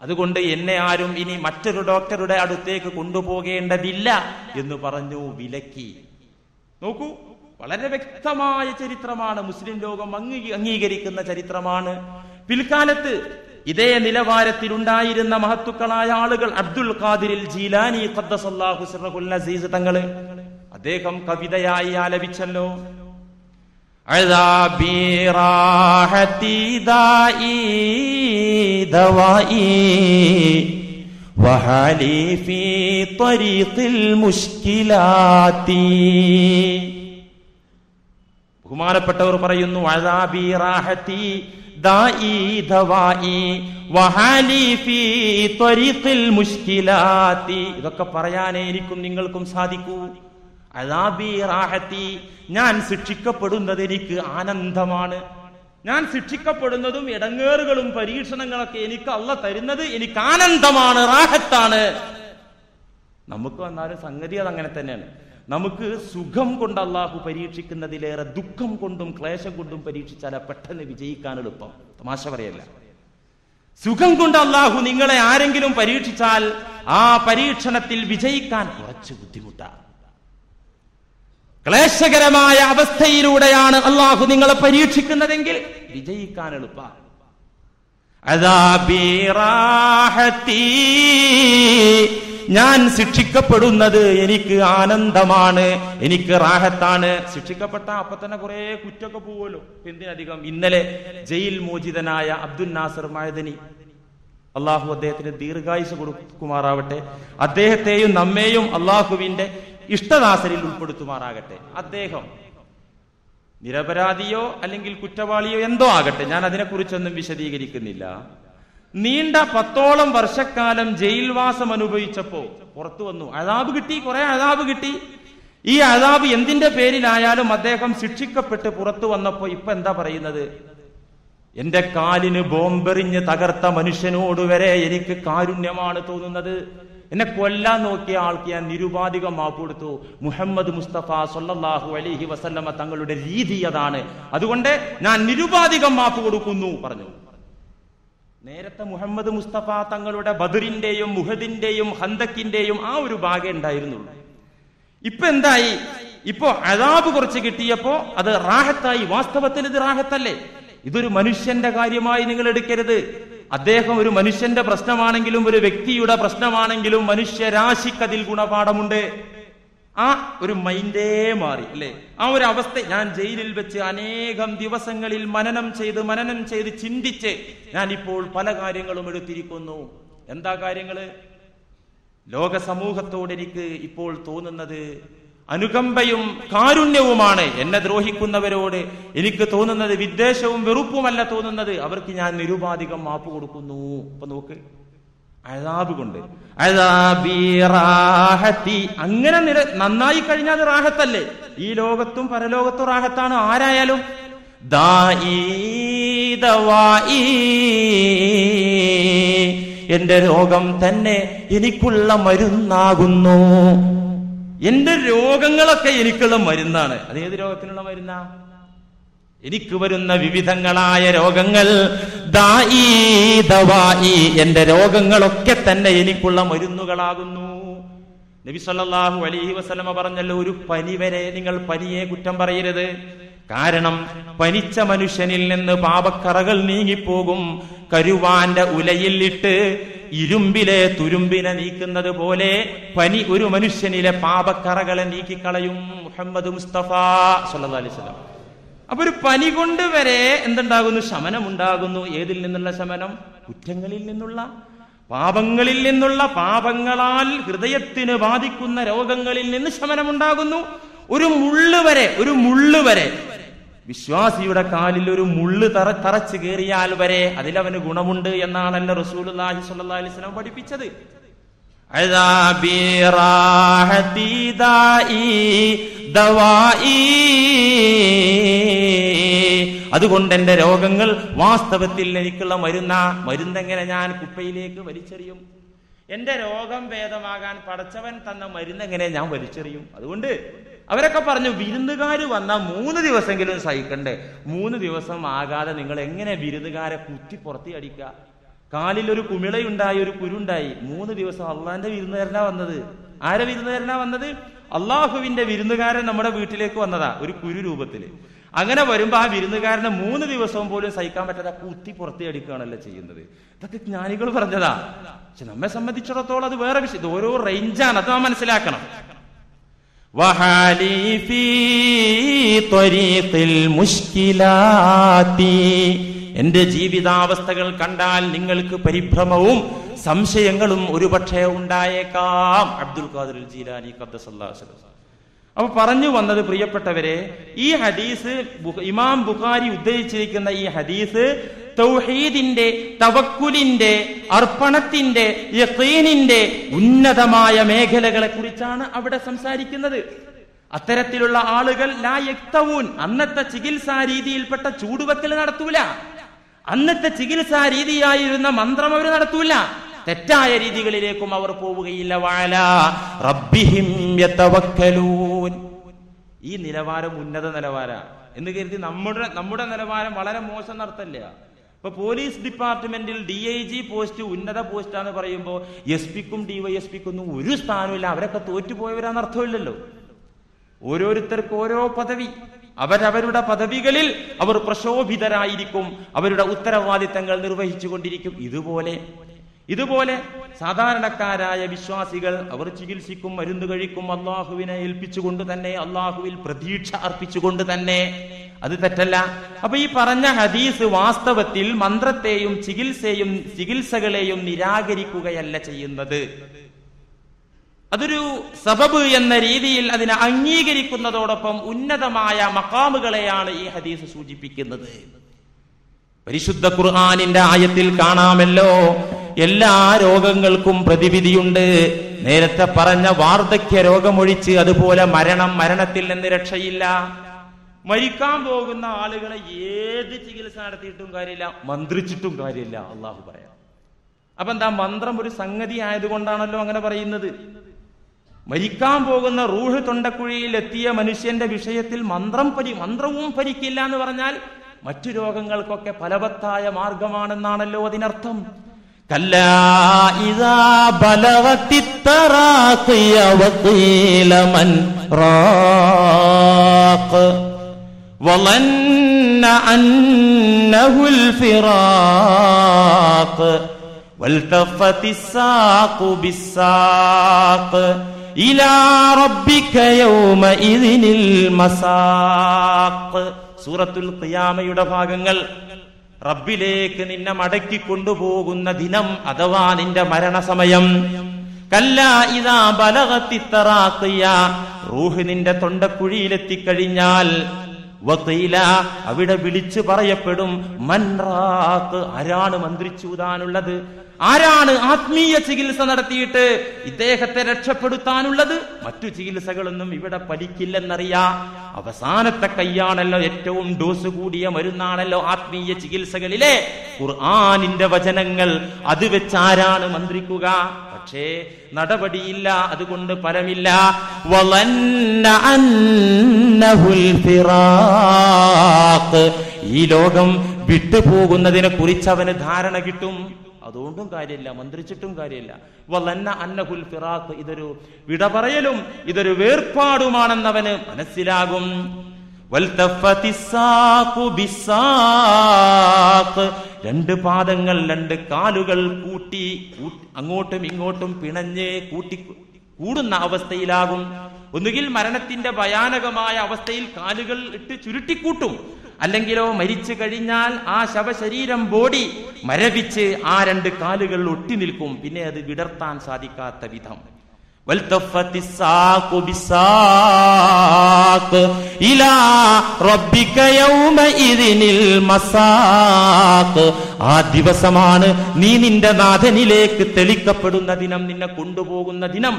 അതുകൊണ്ട് എന്നെ ആരും ഇനി മറ്റൊരു ഡോക്ടറുടെ അടുത്തേക്ക് കൊണ്ടുപോകേണ്ടതില്ല എന്ന് പറഞ്ഞു, വിലക്കി. നോക്കൂ, വളരെ വ്യക്തമായ ചരിത്രമാണ്, മുസ്ലിം ലോകം അംഗീകരിക്കുന്ന ചരിത്രമാണ്. പിൽക്കാലത്ത് ഇതേ നിലവാരത്തിലുണ്ടായിരുന്ന മഹത്തുക്കളായ ആളുകൾ, അബ്ദുൽ ഖാദിറിൽ ജീലാനി ഖദ്ദസല്ലാഹു സിർറഹുൽ അസീസ് തങ്ങള്, അദ്ദേഹം കവിതയായി ആലപിച്ചല്ലോ. അദാബി റാഹതി ദാഇ ദവാഇ വഹാലി ഫീ ത്വരീഖിൽ മുശ്കിലാത്തി. ബഹുമാനപ്പെട്ടവർ പറയുന്നു, അദാബി റാഹതി ദാഇ ദവാഇ വഹാലി ഫീ ത്വരീഖിൽ മുശ്കിലാത്തി. ഇതൊക്കെ പറയാനേ എനിക്കും നിങ്ങൾക്കും സാധിക്കൂ. അദാബി റാഹത്തി, ഞാൻ ശിക്ഷിക്കപ്പെടുന്നത് എനിക്ക് ആനന്ദമാണ്. ഞാൻ ശിക്ഷിക്കപ്പെടുന്നതും ഇടങ്ങേറുകളും പരീക്ഷണങ്ങളൊക്കെ എനിക്ക് അല്ലാഹ് തരുന്നത് എനിക്ക് ആനന്ദമാണ്, റാഹത്താണ്. നമുക്ക് വന്നാലും സംഗതി അതങ്ങനെ തന്നെയാണ്. നമുക്ക് സുഖം കൊണ്ട് അള്ളാഹു പരീക്ഷിക്കുന്നതിലേറെ ദുഃഖം കൊണ്ടും ക്ലേശം കൊണ്ടും പരീക്ഷിച്ചാൽ പെട്ടെന്ന് വിജയിക്കാൻ എളുപ്പം. തമാശ പറയല്ല. സുഖം കൊണ്ട് അള്ളാഹു നിങ്ങളെ ആരെങ്കിലും പരീക്ഷിച്ചാൽ ആ പരീക്ഷണത്തിൽ വിജയിക്കാൻ കുറച്ച് ബുദ്ധിമുട്ടാണ്. ക്ലേശകരമായ അവസ്ഥയിലൂടെയാണ് അള്ളാഹു നിങ്ങളെ പരീക്ഷിക്കുന്നതെങ്കിൽ വിജയിക്കാൻ എളുപ്പമാണ്. അദാബി റാഹത്തി, ഞാൻ ശിക്ഷിക്കപ്പെടുന്നത് എനിക്ക് ആനന്ദമാണ്, എനിക്ക് റാഹത്താണ്. ശിക്ഷിക്കപ്പെട്ട അപ്പൊ തന്നെ കുറെ കുറ്റൊക്കെ പോവുമല്ലോ. എന്തിനധികം ഇന്നലെ ജയിൽ മോചിതനായ അബ്ദുൽ നാസർ മഅദനി, അള്ളാഹു അദ്ദേഹത്തിന് ദീർഘായുസ് കൊടുക്കുമാറാവട്ടെ, അദ്ദേഹത്തെയും നമ്മെയും അള്ളാഹുവിന്റെ ഇഷ്ടദാസരിൽ ഉൾപ്പെടുത്തുമാറാകട്ടെ. അദ്ദേഹം നിരപരാധിയോ അല്ലെങ്കിൽ കുറ്റവാളിയോ എന്തോ ആകട്ടെ, ഞാൻ അതിനെക്കുറിച്ചൊന്നും വിശദീകരിക്കുന്നില്ല. നീണ്ട 10ഓളം വർഷക്കാലം ജയിൽവാസം അനുഭവിച്ചപ്പോ പുറത്തു വന്നു. അദാബ് കിട്ടി, കുറെ അദാബ് കിട്ടി. ഈ അദാബ് എന്തിന്റെ പേരിലായാലും അദ്ദേഹം ശിക്ഷിക്കപ്പെട്ട് പുറത്തു വന്നപ്പോ ഇപ്പൊ എന്താ പറയുന്നത്? എന്റെ കാലിന് ബോംബെറിഞ്ഞ് തകർത്ത മനുഷ്യനോട് വരെ എനിക്ക് കാരുണ്യമാണ് തോന്നുന്നത്. എന്നെ കൊല്ലാൻ നോക്കിയ ആൾക്ക് ഞാൻ നിരുപാധികം മാപ്പ് കൊടുത്തു. മുഹമ്മദ് മുസ്തഫ സല്ലല്ലാഹു അലൈഹി വസല്ലമ തങ്ങളുടെ രീതി അതാണ്, അതുകൊണ്ട് ഞാൻ നിരുപാധികം മാപ്പ് കൊടുക്കുന്നു പറഞ്ഞു. നേരത്തെ മുഹമ്മദ് മുസ്തഫ തങ്ങളുടെ ബദറിന്റെയും മുഹദിന്റെയും ഹന്തക്കിന്റെയും ആ ഒരു ഭാഗം ഉണ്ടായിരുന്നുള്ളൂ. ഇപ്പൊ എന്തായി? ഇപ്പോ അദാബ് കുറച്ച് കിട്ടിയപ്പോ അത് റാഹത്തായി. വാസ്തവത്തിൽ ഇത് റാഹത്തല്ലേ? ഇതൊരു മനുഷ്യന്റെ കാര്യമായി നിങ്ങൾ എടുക്കരുത്. അദ്ദേഹം ഒരു മനുഷ്യന്റെ പ്രശ്നമാണെങ്കിലും ഒരു വ്യക്തിയുടെ പ്രശ്നമാണെങ്കിലും മനുഷ്യരാശിക്ക് അതിൽ ഗുണപാഠമുണ്ട്. ആ ഒരു മൈൻഡേ മാറി അല്ലേ? ആ ഒരു അവസ്ഥ. ഞാൻ ജയിലിൽ വെച്ച് അനേകം ദിവസങ്ങളിൽ മനനം ചെയ്ത് ചിന്തിച്ച് ഞാൻ ഇപ്പോൾ പല കാര്യങ്ങളും എടുത്തിരിക്കുന്നു. എന്താ കാര്യങ്ങള്? ലോക സമൂഹത്തോട് എനിക്ക് ഇപ്പോൾ തോന്നുന്നത് അനുകമ്പയും കാരുണ്യവുമാണ്. എന്നെ ദ്രോഹിക്കുന്നവരോട് എനിക്ക് തോന്നുന്നത് വിദ്വേഷവും വെറുപ്പുമല്ല തോന്നുന്നത്. അവർക്ക് ഞാൻ നിരുപാധികം മാപ്പ് കൊടുക്കുന്നു. അപ്പൊ നോക്ക്, അദാബ് കൊണ്ട് അദാബി റാഹത്തി, അങ്ങനെ നന്നായി കഴിഞ്ഞാൽ അത് റാഹത്തല്ലേ? ഈ ലോകത്തും പരലോകത്തും റാഹത്താണ് ആരായാലും. ദാഇ ദവാഇ, എന്റെ രോഗം തന്നെ എനിക്കുള്ള മരുന്നാകുന്നു. എന്റെ രോഗങ്ങളൊക്കെ എനിക്കുള്ള മരുന്നാണ്. അത് ഏത് രോഗത്തിനുള്ള മരുന്നാ? എനിക്ക് വരുന്ന വിവിധങ്ങളായ രോഗങ്ങൾ ദാഇ ദവാഇ, എന്റെ രോഗങ്ങളൊക്കെ തന്നെ എനിക്കുള്ള മരുന്നുകളാകുന്നു. നബി സല്ലല്ലാഹു അലൈഹി വസല്ലമ പറഞ്ഞല്ലോ, ഒരു പനി വരെ നിങ്ങൾ പനിയെ കുറ്റം പറയരുത്. കാരണം പനിച്ച മനുഷ്യനിൽ നിന്ന് പാപക്കറകൾ നീങ്ങിപ്പോകും. കരുവാന്റെ ഉലയിൽ ഇട്ട് ഇരുമ്പിലെ തുരുമ്പിനെ നീക്കുന്നത് പോലെ പനി ഒരു മനുഷ്യനിലെ പാപക്കറകളെ നീക്കിക്കളയും. മുഹമ്മദ് മുസ്തഫ സല്ലല്ലാഹു അലൈഹി വസല്ലം. അപ്പൊ ഒരു പനി കൊണ്ട് വരെ എന്തുണ്ടാകുന്നു? ശമനമുണ്ടാകുന്നു. ഏതിൽ നിന്നുള്ള ശമനം? കുറ്റങ്ങളിൽ നിന്നുള്ള, പാപങ്ങളിൽ നിന്നുള്ള, പാപങ്ങളാൽ ഹൃദയത്തിന് ബാധിക്കുന്ന രോഗങ്ങളിൽ നിന്ന് ശമനമുണ്ടാകുന്നു. ഒരു മുള്ള് വരെ വിശ്വാസിയുടെ കാലിൽ ഒരു മുള്ള് തറച്ചു കയറിയാൽ വരെ അതിലവന് ഗുണമുണ്ട് എന്നാണല്ലോ റസൂലുള്ളാഹി സ്വല്ലല്ലാഹു അലൈഹി വസല്ലം പഠിപ്പിച്ചത്. അദാബി റാഹതി ദാഇ ദവാഇ, അതുകൊണ്ട് എന്റെ രോഗങ്ങൾ വാസ്തവത്തിൽ എനിക്കുള്ള മരുന്നെങ്ങനെ ഞാൻ കുപ്പയിലേക്ക് വലിച്ചെറിയും? എന്റെ രോഗം ഭേദമാകാൻ പടച്ചവൻ തന്ന മരുന്നെങ്ങനെ ഞാൻ വലിച്ചെറിയും? അതുകൊണ്ട് അവരൊക്കെ പറഞ്ഞു, വിരുന്നുകാര് വന്നാൽ 3 ദിവസമെങ്കിലും സഹിക്കണ്ടേ? 3 ദിവസം ആകാതെ നിങ്ങൾ എങ്ങനെ വിരുന്നുകാരെ കുത്തി പുറത്തി അടിക്കുക? കാലിൽ ഒരു കുമിളയുണ്ടായി, ഒരു കുരുണ്ടായി, 3 ദിവസം അള്ളാന്റെ വിരുന്നുകാരനാ വന്നത്. ആരെ വിരുന്നുകാരനാ വന്നത്? അള്ളാഹുവിന്റെ വിരുന്നുകാരൻ നമ്മുടെ വീട്ടിലേക്ക് വന്നതാ ഒരു കുരു രൂപത്തില്. അങ്ങനെ വരുമ്പോ ആ വിരുന്നുകാരനെ 3 ദിവസവും പോലും സഹിക്കാൻ പറ്റാതെ കുത്തി പുറത്തി അടിക്കുകയാണല്ലോ ചെയ്യുന്നത്. ഇതൊക്കെ ജ്ഞാനികൾ പറഞ്ഞതാ. പക്ഷെ നമ്മെ സംബന്ധിച്ചിടത്തോളം അത് വേറെ വിഷയം. ഇത് ഓരോ റേഞ്ചാണ്, അത് നാം മനസ്സിലാക്കണം. വഹാലി ഫീ ത്വരീഖിൽ മുശ്കിലാത്തി, എന്റെ ജീവിതാവസ്ഥകൾ കണ്ടാൽ നിങ്ങൾക്ക് പരിഭ്രമവും സംശയങ്ങളും ഒരുപക്ഷെ ഉണ്ടായേക്കാം. അബ്ദുൽ ഖാദിർ ജീലാനി ഖദ്ദസല്ലാഹു സിറഹു. അപ്പൊ പറഞ്ഞു വന്നത്, പ്രിയപ്പെട്ടവരെ, ഈ ഹദീസ് ഇമാം ബുഖാരി ഉദ്ധരിച്ചിരിക്കുന്ന ഈ ഹദീസ് തൗഹീദിന്റെ, തവക്കുലിന്റെ, അർപ്പണത്തിന്റെ, യഖീനിന്റെ ഉന്നതമായ മേഖലകളെ കുറിച്ചാണ് അവിടെ സംസാരിക്കുന്നത്. അത്തരത്തിലുള്ള ആളുകൾ ലാ യക്തവൂൻ, അന്നത്തെ ചികിത്സാ രീതിയിൽപ്പെട്ട ചൂടുവെക്കൽ നടത്തൂല, അന്നത്തെ ചികിത്സാ രീതിയായിരുന്ന മന്ത്രം അവർ നടത്തൂല, തെറ്റായ രീതികളിലേക്കും അവർ പോവുകയില്ല. വഅലാ റബ്ബിഹിം യതവക്കലൂൻ. ഈ നിലവാരം ഉന്നത നിലവാരം എന്ന് കരുതി നമ്മുടെ നിലവാരം വളരെ മോശം നടത്തല്ല. ഇപ്പൊ പോലീസ് ഡിപ്പാർട്ട്മെന്റിൽ DIG പോസ്റ്റ് ഉന്നത പോസ്റ്റാന്ന് പറയുമ്പോൾ SP-ക്കും DYSP-ക്കൊന്നും ഒരു സ്ഥാനമില്ല, അവരൊക്കെ തോറ്റുപോയവരാന്ന് അർത്ഥമില്ലല്ലോ. ഓരോരുത്തർക്കും ഓരോ പദവി, അവരവരുടെ പദവികളിൽ അവർ പ്രശോഭിതരായിരിക്കും, അവരുടെ ഉത്തരവാദിത്തങ്ങൾ നിർവഹിച്ചു കൊണ്ടിരിക്കും. ഇതുപോലെ സാധാരണക്കാരായ വിശ്വാസികൾ അവർ ചികിത്സിക്കും, മരുന്ന് കഴിക്കും, അള്ളാഹുവിനെ ഏൽപ്പിച്ചുകൊണ്ട് തന്നെ, അള്ളാഹുവിൽ പ്രതീക്ഷ അർപ്പിച്ചുകൊണ്ട് തന്നെ. അത് തെറ്റല്ല. അപ്പൊ ഈ പറഞ്ഞ ഹദീസ് വാസ്തവത്തിൽ മന്ത്രത്തെയും ചികിത്സകളെയും നിരാകരിക്കുകയല്ല ചെയ്യുന്നത്. അതൊരു സബബ് എന്ന രീതിയിൽ അതിനെ അംഗീകരിക്കുന്നതോടൊപ്പം ഉന്നതമായ മഖാമുകളെയാണ് ഈ ഹദീസ് സൂചിപ്പിക്കുന്നത്. പരിശുദ്ധ ഖുർആനിന്റെ ആയത്തിൽ കാണാമല്ലോ, എല്ലാ രോഗങ്ങൾക്കും പ്രതിവിധിയുണ്ട്. നേരത്തെ പറഞ്ഞ വാർദ്ധക്യ രോഗമൊഴിച്ച് അതുപോലെ മരണത്തിൽ നിന്ന് രക്ഷയില്ല. മരിക്കാൻ പോകുന്ന ആളുകളെ ഏത് ചികിത്സ നടത്തിയിട്ടും കാര്യമില്ല, മന്ത്രിച്ചിട്ടും കാര്യമില്ല, അള്ളാഹു പറയാം. അപ്പൊ എന്താ, മന്ത്രം ഒരു സംഗതി ആയതുകൊണ്ടാണല്ലോ അങ്ങനെ പറയുന്നത്. മരിക്കാൻ പോകുന്ന റൂഹ് തൊണ്ടക്കുഴിയിൽ എത്തിയ മനുഷ്യന്റെ വിഷയത്തിൽ മന്ത്രവും ഫലിക്കില്ല എന്ന് പറഞ്ഞാൽ മറ്റു രോഗങ്ങൾക്കൊക്കെ ഫലവത്തായ മാർഗമാണെന്നാണല്ലോ അതിനർത്ഥം. കല്ലാ ഇദാ ബലഗത്തിത് തറാഖിയ വഖീല മൻ റാഖ് വളന്ന അന്നഹുൽ ഫിറാഖ് വൽതഫത്തിസ് സാഖു ബിസ്സാഖ് ഇലാ റബ്ബിക യൗമഇദിനിൽ മസാഖ്. സൂറത്തുൽ ഖിയാമയുടെ ഭാഗങ്ങൾ. റബ്ബിലേക്ക് നിന്നെ മടക്കി കൊണ്ടുപോകുന്ന ദിനം അഥവാ നിന്റെ മരണസമയം. കല്ലാ ഇദാ ബലഗത്തിത് തറാഖിയ, റൂഹ് നിന്റെ തൊണ്ടക്കുഴിയിലെത്തിക്കഴിഞ്ഞാൽ, വഖീല, അവിടെ വിളിച്ചു പറയപ്പെടും, മൻ റാഖ്, ആരാണ് മന്ത്രിച്ചൂതാനുള്ളത്, ആരാണ് ആത്മീയ ചികിത്സ നടത്തിയിട്ട് ഇദ്ദേഹത്തെ രക്ഷപ്പെടുത്താനുള്ളത്. മറ്റു ചികിത്സകളൊന്നും ഇവിടെ ഫലിക്കില്ലെന്നറിയാ. അവസാനത്തെ കൈയാണല്ലോ, ഏറ്റവും ഡോസ് കൂടിയ മരുന്നാണല്ലോ ആത്മീയ ചികിത്സകളിലെ ഖുർആനിന്റെ വചനങ്ങൾ. അത് വെച്ചാരാണ് മന്ത്രിക്കുക? പക്ഷേ നടപടിയില്ല, അതുകൊണ്ട് ഫലമില്ല. വളന്ന അന്നഹുൽ ഫിറാഖ്, ഈ ലോകം വിട്ടുപോകുന്നതിനെ കുറിച്ച് അവന് ധാരണ കിട്ടും. അതുകൊണ്ടും കാര്യമില്ല, മന്ത്രിച്ചിട്ടും കാര്യമില്ല. വളന്ന അന്നഹുൽ ഫിറാഖ്, ഇതൊരു വിട പറയലും ഇതൊരു വേർപാടുമാണെന്നവന് മനസ്സിലാകും. വൽതഫത്തിസ് സാഖു ബിസ്സാഖ്, രണ്ട് പാദങ്ങൾ, രണ്ട് കാലുകൾ കൂട്ടി അങ്ങോട്ടും ഇങ്ങോട്ടും പിണഞ്ഞ് കൂടുന്ന അവസ്ഥയിലാകും. ഒന്നുകിൽ മരണത്തിന്റെ ഭയാനകമായ അവസ്ഥയിൽ കാലുകൾ ഇട്ട് ചുരുട്ടിക്കൂട്ടും, അല്ലെങ്കിലോ മരിച്ചു കഴിഞ്ഞാൽ ആ ശവശരീരം ബോഡി മരവിച്ച് ആ രണ്ട് കാലുകൾ ഒട്ടി നിൽക്കും, പിന്നെ അത് വിടർത്താൻ സാധിക്കാത്ത വിധം. വൽതഫത്തിസ് സാഖു ബിസ്സാഖ് ഇലാ റബ്ബിക യൗമഇദിനിൽ മസാഖ്, ആ ദിവസമാണ് നീ നിന്റെ നാഥനിലേക്ക് തെളിക്കപ്പെടുന്ന ദിനം, നിന്നെ കൊണ്ടുപോകുന്ന ദിനം.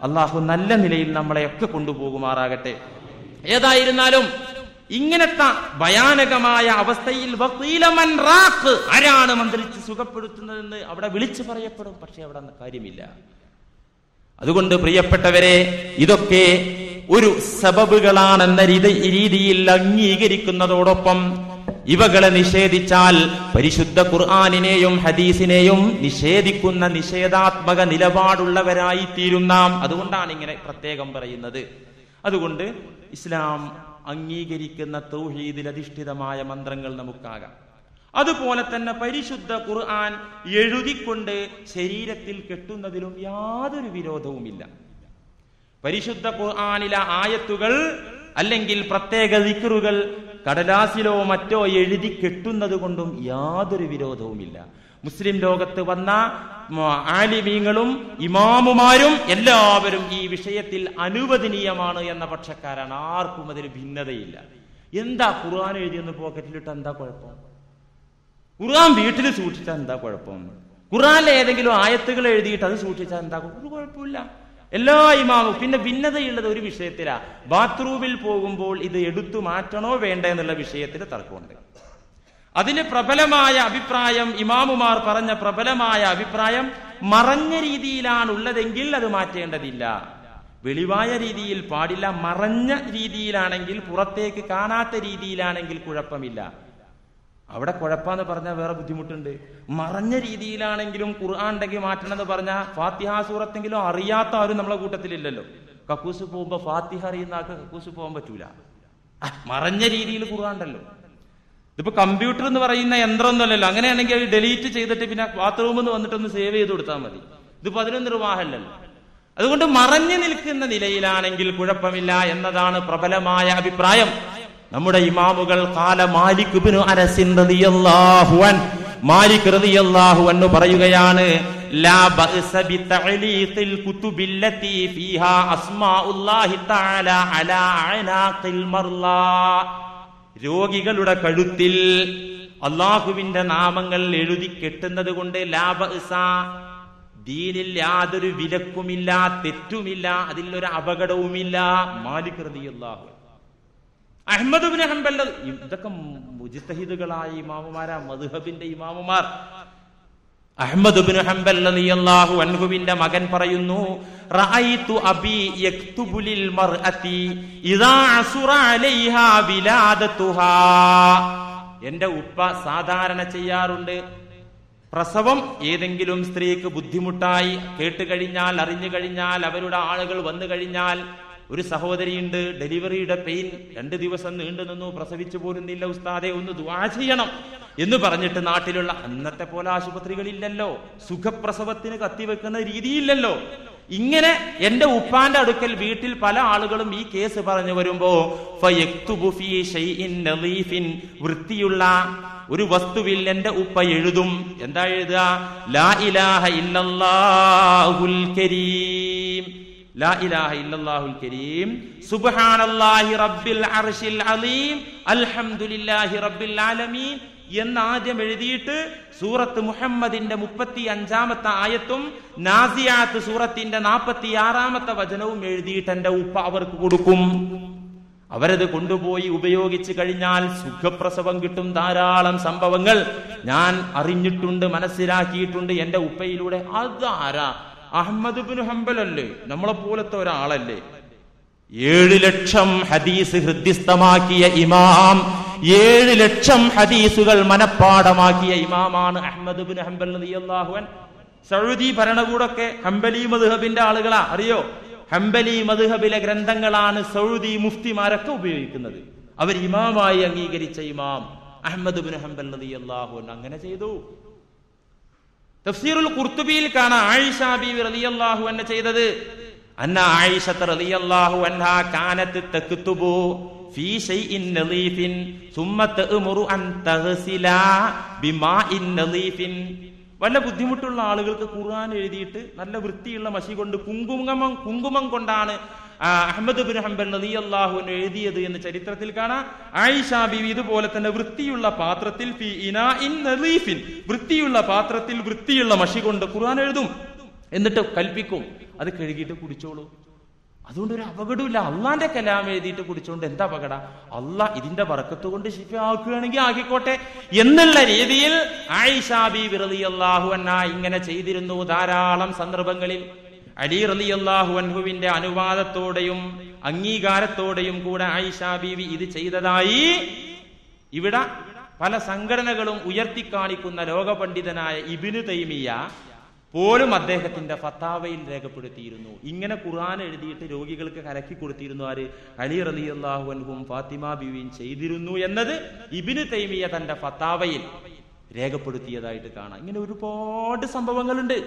അള്ളാഹു നല്ല നിലയിൽ നമ്മളെയൊക്കെ കൊണ്ടുപോകുമാറാകട്ടെ. ഏതായിരുന്നാലും ഇങ്ങനത്തെ ഭയാനകമായ അവസ്ഥയിൽ വഖീല മൻ റാഖ്, ആരാണ് മന്ത്രിച്ച് സുഖപ്പെടുത്തുന്നതെന്ന് അവിടെ വിളിച്ചു പറയപ്പെടും. പക്ഷെ അവിടെ കാര്യമില്ല. അതുകൊണ്ട് പ്രിയപ്പെട്ടവരെ, ഇതൊക്കെ ഒരു സബബുകളാണെന്ന രീതിയിൽ അംഗീകരിക്കുന്നതോടൊപ്പം ഇവകളെ നിഷേധിച്ചാൽ പരിശുദ്ധ ഖുർആനിനെയും ഹദീസിനെയും നിഷേധിക്കുന്ന നിഷേധാത്മക നിലപാടുള്ളവരായി തീരും നാം. അതുകൊണ്ടാണ് ഇങ്ങനെ പ്രത്യേകം പറയുന്നത്. അതുകൊണ്ട് ഇസ്ലാം അംഗീകരിക്കുന്ന തൗഹീദിൽ അധിഷ്ഠിതമായ മന്ത്രങ്ങൾ നമുക്കാകാം. അതുപോലെ തന്നെ പരിശുദ്ധ ഖുർആൻ എഴുതിക്കൊണ്ട് ശരീരത്തിൽ കെട്ടുന്നതിലും യാതൊരു വിരോധവുമില്ല. പരിശുദ്ധ ഖുർആനിലെ ആയത്തുകൾ അല്ലെങ്കിൽ പ്രത്യേക ദിക്റുകൾ കടലാസിലോ മറ്റോ എഴുതി കെട്ടുന്നത് കൊണ്ടും യാതൊരു വിരോധവുമില്ല. മുസ്ലിം ലോകത്ത് വന്ന ആലിമീങ്ങളും ഇമാമുമാരും എല്ലാവരും ഈ വിഷയത്തിൽ അനുവദനീയമാണ് എന്ന പക്ഷക്കാരാണ്. ആർക്കും അതിൽ ഭിന്നതയില്ല. എന്താ ഖുർആൻ എഴുതിയെന്ന് പോക്കറ്റിലിട്ട് എന്താ കുഴപ്പം? ഖുർആൻ വീട്ടിൽ സൂക്ഷിച്ചാൽ എന്താ കുഴപ്പം? ഖുർആനിലെ ഏതെങ്കിലും ആയത്തുകൾ എഴുതിയിട്ട് അത് സൂക്ഷിച്ചാൽ എന്താ ഒരു കുഴപ്പമില്ല. എല്ലാ ഇമാമും പിന്നെ ഭിന്നതയുള്ളത് ഒരു വിഷയത്തിലാ. ബാത്റൂമിൽ പോകുമ്പോൾ ഇത് എടുത്തു മാറ്റണോ വേണ്ട എന്നുള്ള വിഷയത്തിൽ തർക്കമുണ്ട്. അതിന് പ്രബലമായ അഭിപ്രായം, ഇമാമുമാർ പറഞ്ഞ പ്രബലമായ അഭിപ്രായം, മറഞ്ഞ രീതിയിലാണ് ഉള്ളതെങ്കിൽ അത് മാറ്റേണ്ടതില്ല. വെളിവായ രീതിയിൽ പാടില്ല. മറഞ്ഞ രീതിയിലാണെങ്കിൽ, പുറത്തേക്ക് കാണാത്ത രീതിയിലാണെങ്കിൽ കുഴപ്പമില്ല. അവിടെ കുഴപ്പമെന്ന് പറഞ്ഞാൽ വേറെ ബുദ്ധിമുട്ടുണ്ട്. മറഞ്ഞ രീതിയിലാണെങ്കിലും ഖുർആൻ ഉണ്ടെങ്കിൽ മാറ്റണം എന്ന് പറഞ്ഞാൽ ഫാത്തിഹ സൂറത്തെങ്കിലും അറിയാത്ത ആരും നമ്മളെ കൂട്ടത്തിലില്ലല്ലോ. കക്കൂസ് പോകുമ്പോ ഫാത്തിഹ അറിയുന്ന ആൾക്ക് കക്കൂസ് പോകാൻ പറ്റൂല. മറഞ്ഞ രീതിയിൽ ഖുർആൻ ഉണ്ടല്ലോ. ഇതിപ്പോ കമ്പ്യൂട്ടർ എന്ന് പറയുന്ന യന്ത്രമൊന്നുമല്ലല്ലോ. അങ്ങനെയാണെങ്കിൽ അത് ഡിലീറ്റ് ചെയ്തിട്ട് പിന്നെ ബാത്റൂമിൽ നിന്ന് വന്നിട്ടൊന്ന് സേവ് ചെയ്ത് കൊടുത്താൽ മതി. ഇതിപ്പോ അതിനൊന്നും നിർവാഹമല്ലല്ലോ. അതുകൊണ്ട് മറഞ്ഞു നിൽക്കുന്ന നിലയിലാണെങ്കിൽ കുഴപ്പമില്ല എന്നതാണ് പ്രബലമായ അഭിപ്രായം. നമ്മുടെ ഇമാമുകൾ ഖാല മാലിക് ഇബ്നു അനസ് റളിയല്ലാഹു അൻഹു, മാലിക് റളിയല്ലാഹു അൻഹു പറയുകയാണ്, ലാ ബഅസ ബിതഅലീഖിൽ കുതുബില്ലതി ഫീഹാ അസ്മാഉല്ലാഹി തആല അലാ അനാഖിൽ മർലാ. രോഗികളുടെ കഴുത്തിൽ അല്ലാഹുവിന്റെ നാമങ്ങൾ എഴുതി കെട്ടുന്നത് കൊണ്ട് ലാ ബഅസ, ദീനിൽ യാതൊരു വിലക്കുമില്ല, തെറ്റുമില്ല, അതിലൊരു അപകടവുമില്ല. മാലിക് റളിയല്ലാഹു. അഹ്മദ് ഇബ്നു ഹംബൽ, ഇതൊക്കെ മുജ്തഹിദുകളായ ഇമാമുമാരാ, മദ്ഹബിന്റെ ഇമാമുമാർ. അഹ്മദ് ഇബ്നു ഹംബൽ റളിയല്ലാഹു അൻഹുവിന്റെ മകൻ പറയുന്നു, റഅയ്തു അബി യക്തുബു ലിൽ മർഅതി ഇദാ അസുറ അലൈഹാ വിലാദതുഹാ. എന്റെ ഉപ്പ സാധാരണ ചെയ്യാറുണ്ട്, പ്രസവം ഏതെങ്കിലും സ്ത്രീക്ക് ബുദ്ധിമുട്ടായി കേട്ടുകഴിഞ്ഞാൽ, അറിഞ്ഞു കഴിഞ്ഞാൽ, അവരുടെ ആളുകൾ വന്നു കഴിഞ്ഞാൽ, ഒരു സഹോദരിയുണ്ട്, ഡെലിവറിയുടെ പെയിൻ 2 ദിവസം നീണ്ടു നിന്നു, പ്രസവിച്ചു പോരുന്നില്ല, ഉസ്താദെ ഒന്ന് ദുആ ചെയ്യണം എന്ന് പറഞ്ഞിട്ട് നാട്ടിലുള്ള, അന്നത്തെ പോലെ ആശുപത്രികളില്ലല്ലോ, സുഖപ്രസവത്തിന് കത്തിവെക്കുന്ന രീതിയില്ലല്ലോ. ഇങ്ങനെ എന്റെ ഉപ്പാന്റെ അടുക്കൽ വീട്ടിൽ പല ആളുകളും ഈ കേസ് പറഞ്ഞു വരുമ്പോ ഫയക്തുബു ഫീ ഷൈഇൻ നളീഫിൻ, വൃത്തിയുള്ള ഒരു വസ്തുവിൽ എന്റെ ഉപ്പ എഴുതും. എന്താ എഴുതുക? ലാ ഇലാഹ ഇല്ലല്ലാഹുൽ കരീം, ലാ ഇലാഹ ഇല്ലല്ലാഹുൽ കരീം, സുബ്ഹാനല്ലാഹി റബ്ബിൽ അർശിൽ അലീം, അൽഹംദുലില്ലാഹി റബ്ബിൽ ആലമീൻ എന്നാദ്യം എഴുതിയിട്ട് സൂറത്ത് മുഹമ്മദിന്റെ 35-ാമത്തെ ആയത്തും നാസിയാത്ത് സൂറത്തിന്റെ 46-ാമത്തെ വചനവും എഴുതിയിട്ട് എന്റെ ഉപ്പ അവർക്ക് കൊടുക്കും. അവരത് കൊണ്ടുപോയി ഉപയോഗിച്ചു കഴിഞ്ഞാൽ സുഖപ്രസവം കിട്ടും. ധാരാളം സംഭവങ്ങൾ ഞാൻ അറിഞ്ഞിട്ടുണ്ട്, മനസ്സിലാക്കിയിട്ടുണ്ട് എന്റെ ഉപ്പയിലൂടെ. അതാരാ? അഹ്മദ് ഇബ്നു ഹംബൽ അല്ലേ, നമ്മളെ പോലത്തെ ഒരാളല്ലേ. 7 ലക്ഷം ഹദീസ് ഹൃദ്യസ്ഥമാക്കിയ ഇമാം, 7 ലക്ഷം ഹദീസുകൾ മനപ്പാടമാക്കിയ ഇമാമാണ് അഹ്മദ് ഇബ്നു ഹംബൽ റളിയല്ലാഹു അൻഹു. സൗദി ഭരണകൂടമൊക്കെ ഹംബലി മദ്ഹബിന്റെ ആളുകളാ, അറിയോ? ഹംബലി മദ്ഹബിലെ ഗ്രന്ഥങ്ങളാണ് സൗദി മുഫ്തിമാരൊക്കെ ഉപയോഗിക്കുന്നത്. അവർ ഇമാമായി അംഗീകരിച്ച ഇമാം അഹ്മദ് ഇബ്നു ഹംബൽ റളിയല്ലാഹു അൻഹു അങ്ങനെ ചെയ്തു. തഫ്സീറുൽ ഖുർത്തുബിയിൽ കാണാം ആയിഷ ബീവി റളിയല്ലാഹു അൻഹ ചെയ്തത്. അന്ന ആയിഷ റളിയല്ലാഹു അൻഹ കാനത്ത് തക്തുബു ഫീ ഷൈഇൻ നളീഫിൻ സുമ്മ തഅമുറു അൻ തഗ്സില ബിമാഇൻ നളീഫിൻ. വല്ല ബുദ്ധിമുട്ടുള്ള ആളുകൾക്ക് ഖുർആൻ എഴുതിയിട്ട് നല്ല വൃത്തിയുള്ള മഷി കൊണ്ട് കുങ്കുമം കൊണ്ടാണ് അഹ്മദ് ഇബ്നു ഹംബൽ റളിയല്ലാഹു അൻഹു എഴുതിയത് എന്ന് ചരിത്രത്തിൽ കാണാം. ആയിഷ ബീവി ഇതുപോലെ തന്നെ വൃത്തിയുള്ള പാത്രത്തിൽ ഫീ ഇനാഇൻ നളീഫിൻ, വൃത്തിയുള്ള പാത്രത്തിൽ വൃത്തിയുള്ള മഷി കൊണ്ട് ഖുർആൻ എഴുതും. എന്നിട്ട് കൽപ്പിക്കും, അത് കഴുകിയിട്ട് കുടിച്ചോളൂ. അതുകൊണ്ട് ഒരു അപകടമില്ല. അള്ളാന്റെ കലാം എഴുതിയിട്ട് കുടിച്ചോണ്ട് എന്താ അപകട? അള്ളാഹ് ഇതിന്റെ ബറക്കത്ത് കൊണ്ട് ശിഫ ആക്കുകയാണെങ്കിൽ ആക്കിക്കോട്ടെ എന്നുള്ള രീതിയിൽ ആയിഷ ബീവി റളിയല്ലാഹു അൻഹ ഇങ്ങനെ ചെയ്തിരുന്നു ധാരാളം സന്ദർഭങ്ങളിൽ. അലി റളിയല്ലാഹു അൻഹുവിന്റെ അനുവാദത്തോടെയും അംഗീകാരത്തോടെയും കൂടെ ആയിഷ ബീവി ഇത് ചെയ്തതായി ഇവിടെ പല സംഘടനകളും ഉയർത്തിക്കാണിക്കുന്ന ലോകപണ്ഡിതനായ ഇബ്നു തൈമിയ പോലും അദ്ദേഹത്തിന്റെ ഫത്താവയിൽ രേഖപ്പെടുത്തിയിരുന്നു. ഇങ്ങനെ ഖുർആൻ എഴുതിയിട്ട് രോഗികൾക്ക് കലക്കി കൊടുത്തിരുന്നു ആര്? അലി റളിയല്ലാഹു അൻഹും ഫാത്തിമ ബീവിയും ചെയ്തിരുന്നു എന്നത് ഇബ്നു തൈമിയ തന്റെ ഫത്താവയിൽ രേഖപ്പെടുത്തിയതായിട്ട് കാണാം. ഇങ്ങനെ ഒരുപാട് സംഭവങ്ങളുണ്ട്.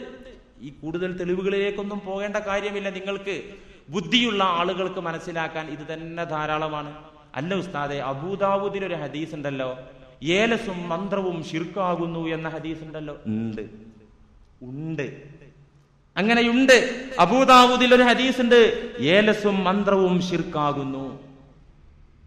ഈ കൂടുതൽ തെളിവുകളിലേക്കൊന്നും പോകേണ്ട കാര്യമില്ല. നിങ്ങൾക്ക് ബുദ്ധിയുള്ള ആളുകൾക്ക് മനസ്സിലാക്കാൻ ഇത് തന്നെ ധാരാളമാണ്. അല്ല ഉസ്താദെ, അബൂദാവൂദിൽ ഒരു ഹദീസ് ഉണ്ടല്ലോ, ഏലസും മന്ത്രവും ശിർക്കാകുന്നു എന്ന ഹദീസ് ഉണ്ടല്ലോ. ഉണ്ട്, അങ്ങനെയുണ്ട്. അബൂദാവൂദിൽ ഒരു ഹദീസ് ഉണ്ട്, ഏലസും മന്ത്രവും ശിർക്കാകുന്നു.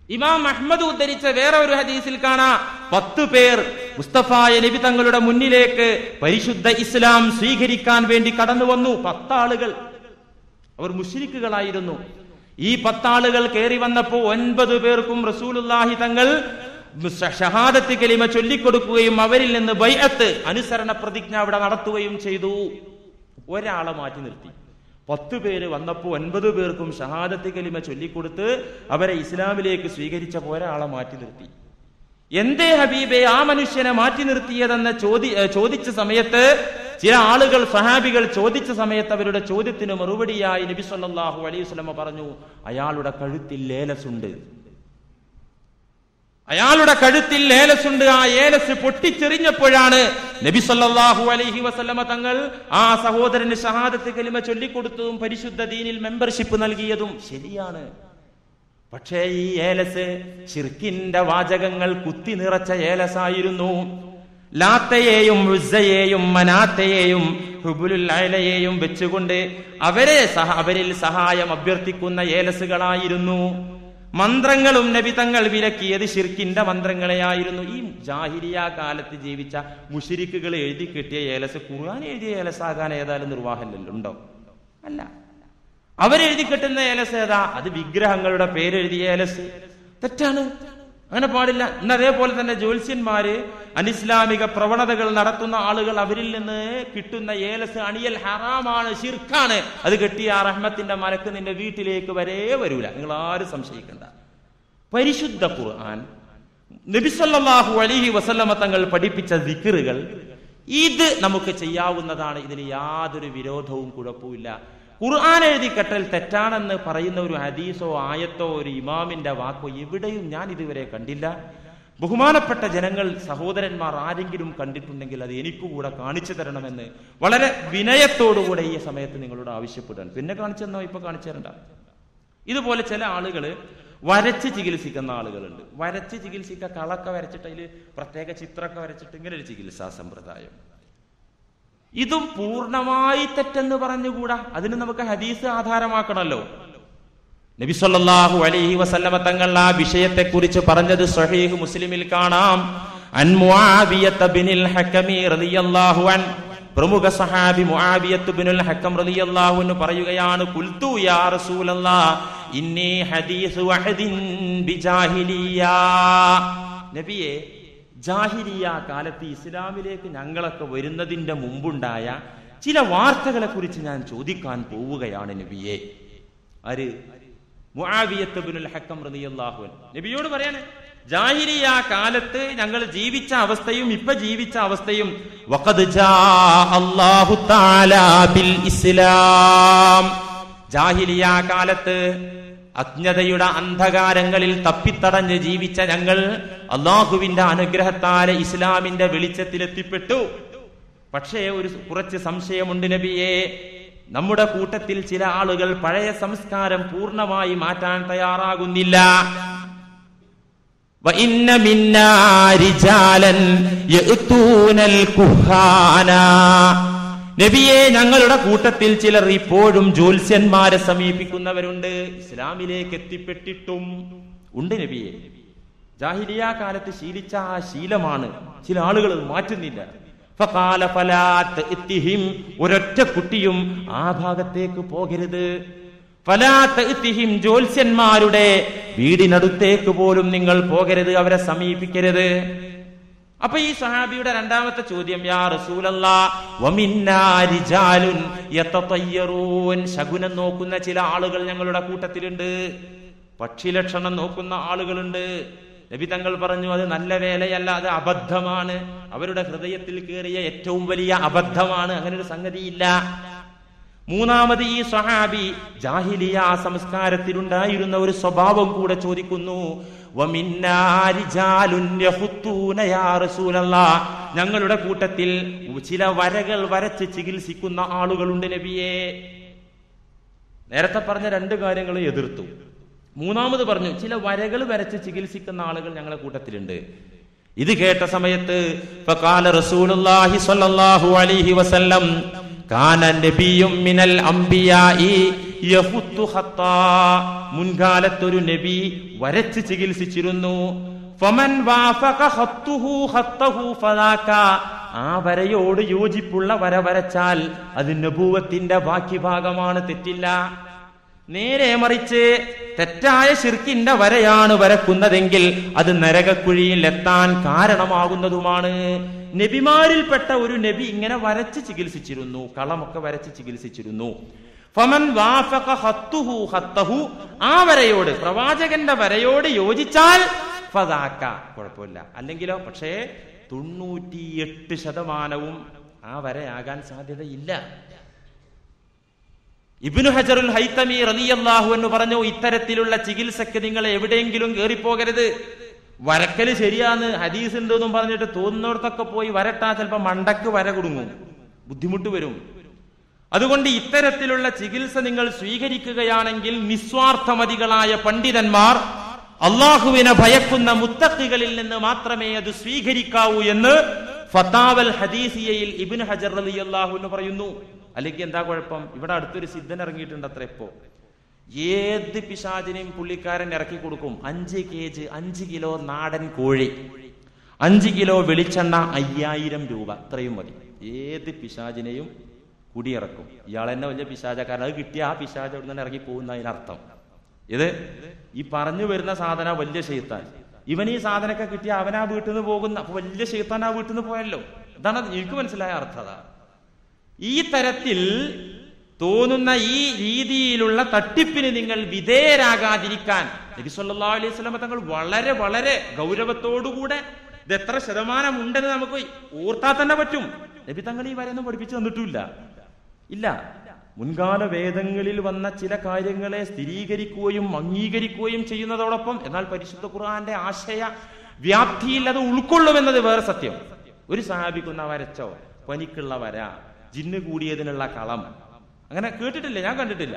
ഇമാം അഹ്മദ് ഉദ്ധരിച്ച വേറെ ഒരു ഹദീസിൽ കാണാം, 10 പേർ മുസ്തഫായ നബി തങ്ങളുടെ മുന്നിലേക്ക് പരിശുദ്ധ ഇസ്ലാം സ്വീകരിക്കാൻ വേണ്ടി കടന്നു വന്നു. 10 ആളുകൾ, അവർ മുശ്രിക്കുകളായിരുന്നു. ഈ 10 ആളുകൾ കയറി വന്നപ്പോ 9 പേർക്കും റസൂലുള്ളാഹി തങ്ങൾ ഷഹാദത്ത് കലിമ ചൊല്ലിക്കൊടുക്കുകയും അവരിൽ നിന്ന് ബൈഅത്ത് അനുസരണ പ്രതിജ്ഞ അവിടെ നടത്തുകയും ചെയ്തു. ഒരാളെ മാറ്റി നിർത്തി. 10 പേര് വന്നപ്പോ 9 പേർക്കും ഷഹാദത്ത് കലിമ ചൊല്ലിക്കൊടുത്ത് അവരെ ഇസ്ലാമിലേക്ക് സ്വീകരിച്ചപ്പോൾ ഒരാളെ മാറ്റി നിർത്തി. എന്തേ ഹബീബെ ആ മനുഷ്യനെ മാറ്റി നിർത്തിയതെന്ന് ചോദിച്ച സമയത്ത് ചില ആളുകൾ, സഹാബികൾ ചോദിച്ച സമയത്ത് അവരുടെ ചോദ്യത്തിന് മറുപടിയായി നബി സല്ലല്ലാഹു അലൈഹി വസല്ലം പറഞ്ഞു, അയാളുടെ കഴുത്തിൽ ലേലസുണ്ട്. അയാളുടെ കഴുത്തിൽ ഏലസുണ്ട്. ആ ഏലസ് പൊട്ടിച്ചെറിഞ്ഞപ്പോഴാണ് നബി സല്ലല്ലാഹു അലൈഹി വസല്ലമ തങ്ങൾ ആ സഹോദരന് ഷഹാദത്ത് കലിമ ചൊല്ലിക്കൊടുത്തതും പരിശുദ്ധ ദീനിൽ മെമ്പർഷിപ്പ് നൽകിയതും. ശരിയാണ്. പക്ഷേ ഈ ഏലസ് ശിർക്കിന്റെ വാചകങ്ങൾ കുത്തി നിറച്ച ഏലസായിരുന്നു. ലാത്തയെയും ഉസ്സയെയും മനാത്തയെയും ഹുബുലുൽ അയലയെയും വെച്ചുകൊണ്ട് അവരിൽ സഹായം അഭ്യർത്ഥിക്കുന്ന ഏലസുകളായിരുന്നു. മന്ത്രങ്ങളും നബി തങ്ങൾ വിലക്കിയത് ശിർക്കിന്റെ മന്ത്രങ്ങളെയായിരുന്നു. ഈ ജാഹിലിയ കാലത്ത് ജീവിച്ച മുശ്രിക്കുകൾ എഴുതി കിട്ടിയ ഏലസ് ഖുർആൻ എഴുതിയ ഏലസാകാൻ ഏതായാലും നിർവാഹമില്ലല്ലോ, ഉണ്ടോ? അല്ല. അവരെഴുതി കിട്ടുന്ന ഏലസ് ഏതാ? അത് വിഗ്രഹങ്ങളുടെ പേരെഴുതിയ ഏലസ്. തെറ്റാണ്, അങ്ങനെ പാടില്ല. ഇന്ന് അതേപോലെ തന്നെ ജ്യോത്സ്യന്മാര്, അനിസ്ലാമിക പ്രവണതകൾ നടത്തുന്ന ആളുകൾ, അവരിൽ നിന്ന് കിട്ടുന്ന ഏലസ് അണിയൽ ഹറാമാണ്, ശിർക്കാണ്. അത് കെട്ടിയ ആ റഹ്മത്തിന്റെ മലക്ക് നിന്റെ വീട്ടിലേക്ക് വരെ വരൂല. നിങ്ങൾ ആരും സംശയിക്കണ്ട. പരിശുദ്ധ ഖുർആൻ, നബി സല്ലല്ലാഹു അലൈഹി വസല്ലമ തങ്ങൾ പഠിപ്പിച്ച ദിക്റുകൾ, ഇത് നമുക്ക് ചെയ്യാവുന്നതാണ്. ഇതിന് യാതൊരു വിരോധവും കുഴപ്പമില്ല. ഖുർആൻ എഴുതി കെട്ടൽ തെറ്റാണെന്ന് പറയുന്ന ഒരു ഹദീസോ ആയത്തോ ഒരു ഇമാമിന്റെ വാക്കോ എവിടെയും ഞാൻ ഇതുവരെ കണ്ടില്ല. ബഹുമാനപ്പെട്ട ജനങ്ങൾ, സഹോദരന്മാർ ആരെങ്കിലും കണ്ടിട്ടുണ്ടെങ്കിൽ അത് എനിക്കു കൂടെ കാണിച്ചു തരണമെന്ന് വളരെ വിനയത്തോടുകൂടെ ഈ സമയത്ത് നിങ്ങളോട് ആവശ്യപ്പെടാൻ. പിന്നെ കാണിച്ചെന്നോ ഇപ്പൊ കാണിച്ചു തരണ്ട. ഇതുപോലെ ചില ആളുകൾ വരച്ച് ചികിത്സിക്കുന്ന ആളുകളുണ്ട്. വരച്ച് ചികിത്സിക്കുക, കളൊക്കെ വരച്ചിട്ട് അതിൽ പ്രത്യേക ചിത്രമൊക്കെ വരച്ചിട്ട് ഇങ്ങനെ ഒരു ചികിത്സാ സമ്പ്രദായം. ഇതും പൂർണ്ണമായി തെറ്റെന്ന് പറഞ്ഞുകൂടാ. അതിന് നമുക്ക് ഹദീസ് ആധാരമാക്കണമല്ലോ. നബി സല്ലല്ലാഹു അലൈഹി വസല്ലമ തങ്ങൾ ആ വിഷയത്തെ കുറിച്ച് പറഞ്ഞത് സ്വഹീഹ് മുസ്ലിമിൽ കാണാം. അൻ മുആവിയത ബിനുൽ ഹക്കമി റളിയല്ലാഹു അൻ, പ്രമുഖ സഹാബി മുആവിയത്ത് ബിനുൽ ഹക്കം റളിയല്ലാഹു അൻഹു പറയുകയാണ്, ഖുൽതു യാ റസൂലല്ലാഹ് ഇന്നി ഹദീസു വഹദിൻ ബിജാഹിലിയ. നബിയേ, ജാഹിലിയ കാലത്ത് ഇസ്ലാമിലേക്ക് ഞങ്ങളൊക്കെ വരുന്നതിന്റെ മുമ്പുണ്ടായ ചില വാർത്തകളെ കുറിച്ച് ഞാൻ ചോദിക്കാൻ പോവുകയാണ് നബിയെ. ആര്? മുആവിയത്ത് ബിനുൽ ഹക്കം റളിയല്ലാഹു അൻഹു നബിയോട് പറയാണ്, ജാഹിലിയ കാലത്ത് ഞങ്ങൾ ജീവിച്ച അവസ്ഥയും ഇപ്പൊ ജീവിച്ച അവസ്ഥയും, വഖദ് ജാ അല്ലാഹു തആല ബിൽ ഇസ്ലാം. ജാഹിലിയ കാലത്ത് അജ്ഞതയുടെ അന്ധകാരങ്ങളിൽ തപ്പിത്തടഞ്ഞ് ജീവിച്ച ഞങ്ങൾ അള്ളാഹുവിന്റെ അനുഗ്രഹത്താലെ ഇസ്ലാമിന്റെ വെളിച്ചത്തിലെത്തിപ്പെട്ടു. പക്ഷേ കുറച്ച് സംശയമുണ്ട് നബിയെ. നമ്മുടെ കൂട്ടത്തിൽ ചില ആളുകൾ പഴയ സംസ്കാരം പൂർണ്ണമായി മാറ്റാൻ തയ്യാറാകുന്നില്ല. വഇന്ന മിന്നാ റിജാലൻ യഅ്തൂനൽ കുഹാന. നബിയെ, ഞങ്ങളുടെ കൂട്ടത്തിൽ ചിലർ ഇപ്പോഴും ജ്യോത്സ്യന്മാരെ സമീപിക്കുന്നവരുണ്ട്. ഇസ്ലാമിലേക്ക് എത്തിപ്പെട്ടിട്ടും ഉണ്ട് നബിയെ. ജാഹിലിയ കാലത്ത് ശീലിച്ച ആ ശീലമാണ്. ചില ആളുകൾ മാറ്റുന്നില്ല. ഫഖാല ഫലാ തഅ്തിഹിം, ഒരൊറ്റ കുട്ടിയും ആ ഭാഗത്തേക്ക് പോകരുത്. ഫലാ തഅ്തിഹിം, ജ്യോത്സ്യന്മാരുടെ വീടിനടുത്തേക്ക് പോലും നിങ്ങൾ പോകരുത്, അവരെ സമീപിക്കരുത്. അപ്പൊ ഈ സഹാബിയുടെ രണ്ടാമത്തെ ചോദ്യം, യാ റസൂലല്ലാഹ് വമിന്നാ റിജാലുൻ യതതയ്യറൂൻ, ശകുനം നോക്കുന്ന ചില ആളുകൾ ഞങ്ങളുടെ കൂട്ടത്തിലുണ്ട്, പക്ഷി ലക്ഷണം നോക്കുന്ന ആളുകളുണ്ട്. നബി തങ്ങൾ പറഞ്ഞു, അത് നല്ല വേലയല്ല, അത് അബദ്ധമാണ്, അവരുടെ ഹൃദയത്തിൽ കയറിയ ഏറ്റവും വലിയ അബദ്ധമാണ്, അങ്ങനെ ഒരു സംഗതിയില്ല. മൂന്നാമത് ഈ സ്വഹാബി ജാഹിലിയ സംസ്കാരത്തിലുണ്ടായിരുന്ന ഒരു സ്വഭാവം കൂടെ ചോദിക്കുന്നു. ഞങ്ങളുടെ കൂട്ടത്തിൽ ചില വരകൾ വരച്ച് ചികിത്സിക്കുന്ന ആളുകളുണ്ട് നബിയെ. നേരത്തെ പറഞ്ഞ 2 കാര്യങ്ങൾ എതിർത്തു. മൂന്നാമത് പറഞ്ഞു, ചില വരകൾ വരച്ച് ചികിത്സിക്കുന്ന ആളുകൾ ഞങ്ങളുടെ കൂട്ടത്തിലുണ്ട്. ഇത് കേട്ട സമയത്ത് ഫഖാല റസൂലുള്ളാഹി സ്വല്ലല്ലാഹു അലൈഹി വസല്ലം കാന നബിയ്യും മിനൽ അംബിയാഇ യഖുത്തു ഖത്താ, മുൻകാലത്തൊരു നബി വരച്ച് ചികിത്സിച്ചിരുന്നു. ഫമൻ വാഫഖ ഖത്തുഹു ഖത്തഹു ഫദാക, ആ വരയോട് യോജിപ്പുള്ള വര വരച്ചാൽ അത് നബുവത്തിന്റെ ബാക്കി ഭാഗമാണ്, തെറ്റില്ല. നേരെ മറിച്ച് തെറ്റായ ശിർക്കിന്റെ വരയാണ് വരക്കുന്നതെങ്കിൽ അത് നരകക്കുഴിയിൽ എത്താൻ കാരണമാകുന്നതുമാണ്. നബിമാരിൽപ്പെട്ട ഒരു നബി ഇങ്ങനെ വരച്ച് ചികിത്സിച്ചിരുന്നു, കളമൊക്കെ വരച്ച് ചികിത്സിച്ചിരുന്നു. ഫമൻ വാഫഖ ഖത്തുഹു ഖത്തഹു, ആ വരയോട്, പ്രവാചകന്റെ വരയോട് യോജിച്ചാൽ ഫദാക, കുഴപ്പമില്ല. അല്ലെങ്കിലോ, പക്ഷേ 98% ആ വരയാകാൻ സാധ്യതയില്ല. ഇബ്നു ഹജറുൽ ഹൈതമി റളിയല്ലാഹു അൻഹു പറഞ്ഞു, ഇത്തരത്തിലുള്ള ചികിത്സക്ക് നിങ്ങൾ എവിടെയെങ്കിലും കയറിപ്പോകരുത്. വരക്കല് ശരിയാന്ന് ഹദീസ് ഉണ്ടെന്നും പറഞ്ഞിട്ട് തോന്നുന്നിടത്തൊക്കെ പോയി വരട്ടാ ചിലപ്പോ മണ്ടക്ക് വര കുടുങ്ങും, ബുദ്ധിമുട്ട് വരും. അതുകൊണ്ട് ഇത്തരത്തിലുള്ള ചികിത്സ നിങ്ങൾ സ്വീകരിക്കുകയാണെങ്കിൽ നിസ്വാർത്ഥമതികളായ പണ്ഡിതന്മാർ അള്ളാഹുവിനെ ഭയക്കുന്ന മുത്തഖികളിൽ നിന്ന് മാത്രമേ അത് സ്വീകരിക്കാവൂ എന്ന് ഫതാവൽ ഹദീസിയയിൽ ഇബ്നു ഹജർ റളിയല്ലാഹു അൻഹു പറയുന്നു. അല്ലെങ്കിൽ എന്താ കുഴപ്പം? ഇവിടെ അടുത്തൊരു സിദ്ധൻ ഇറങ്ങിയിട്ടുണ്ട് അത്ര. ഇപ്പോ ഏത് പിശാചിനെയും പുള്ളിക്കാരൻ ഇറക്കി കൊടുക്കും. 5 കിലോ നാടൻ കോഴി, 5 കിലോ വെളിച്ചെണ്ണ, 5000 രൂപ, അത്രയും മതി. ഏത് പിശാചിനെയും കുടിയിറക്കും. ഇയാൾ തന്നെ വലിയ പിശാചക്കാരൻ. അത് കിട്ടിയ ആ പിശാച് അവിടെ നിന്ന് ഇറങ്ങി പോകുന്ന അതിനർത്ഥം. ഇത് ഈ പറഞ്ഞു വരുന്ന സാധന വലിയ ശൈത്താൻ. ഇവൻ ഈ സാധനമൊക്കെ കിട്ടിയ അവനാ വീട്ടിൽ നിന്ന് പോകുന്ന, അപ്പൊ വലിയ ശൈത്താൻ ആ വീട്ടിൽ നിന്ന് പോയല്ലോ. ഇതാണ് എനിക്ക് മനസ്സിലായ അർത്ഥത. ഈ തരത്തിൽ തോന്നുന്ന ഈ രീതിയിലുള്ള തട്ടിപ്പിന് നിങ്ങൾ വിധേയരാകാതിരിക്കാൻ നബി സല്ലല്ലാഹു അലൈഹി വസല്ലം തങ്ങൾ വളരെ വളരെ ഗൗരവത്തോടുകൂടെ, ഇത് എത്ര ശതമാനം ഉണ്ടെന്ന് നമുക്ക് ഓർത്താൽ തന്നെ പറ്റും. നബി തങ്ങൾ ഈ വരെയൊന്നും പഠിപ്പിച്ചു തന്നിട്ടില്ല. ഇല്ല, മുൻകാല വേദങ്ങളിൽ വന്ന ചില കാര്യങ്ങളെ സ്ഥിരീകരിക്കുകയും അംഗീകരിക്കുകയും ചെയ്യുന്നതോടൊപ്പം എന്നാൽ പരിശുദ്ധ ഖുർആന്റെ ആശയ വ്യാപ്തിയിൽ അത് ഉൾക്കൊള്ളുമെന്നത് വേറെ സത്യം. ഒരു സഹാബിക്കുന്ന വരച്ചോ, പനിക്കുള്ള വര, ജിന്ന് കൂടിയതിനുള്ള കളം, അങ്ങനെ കേട്ടിട്ടില്ല, ഞാൻ കണ്ടിട്ടില്ല.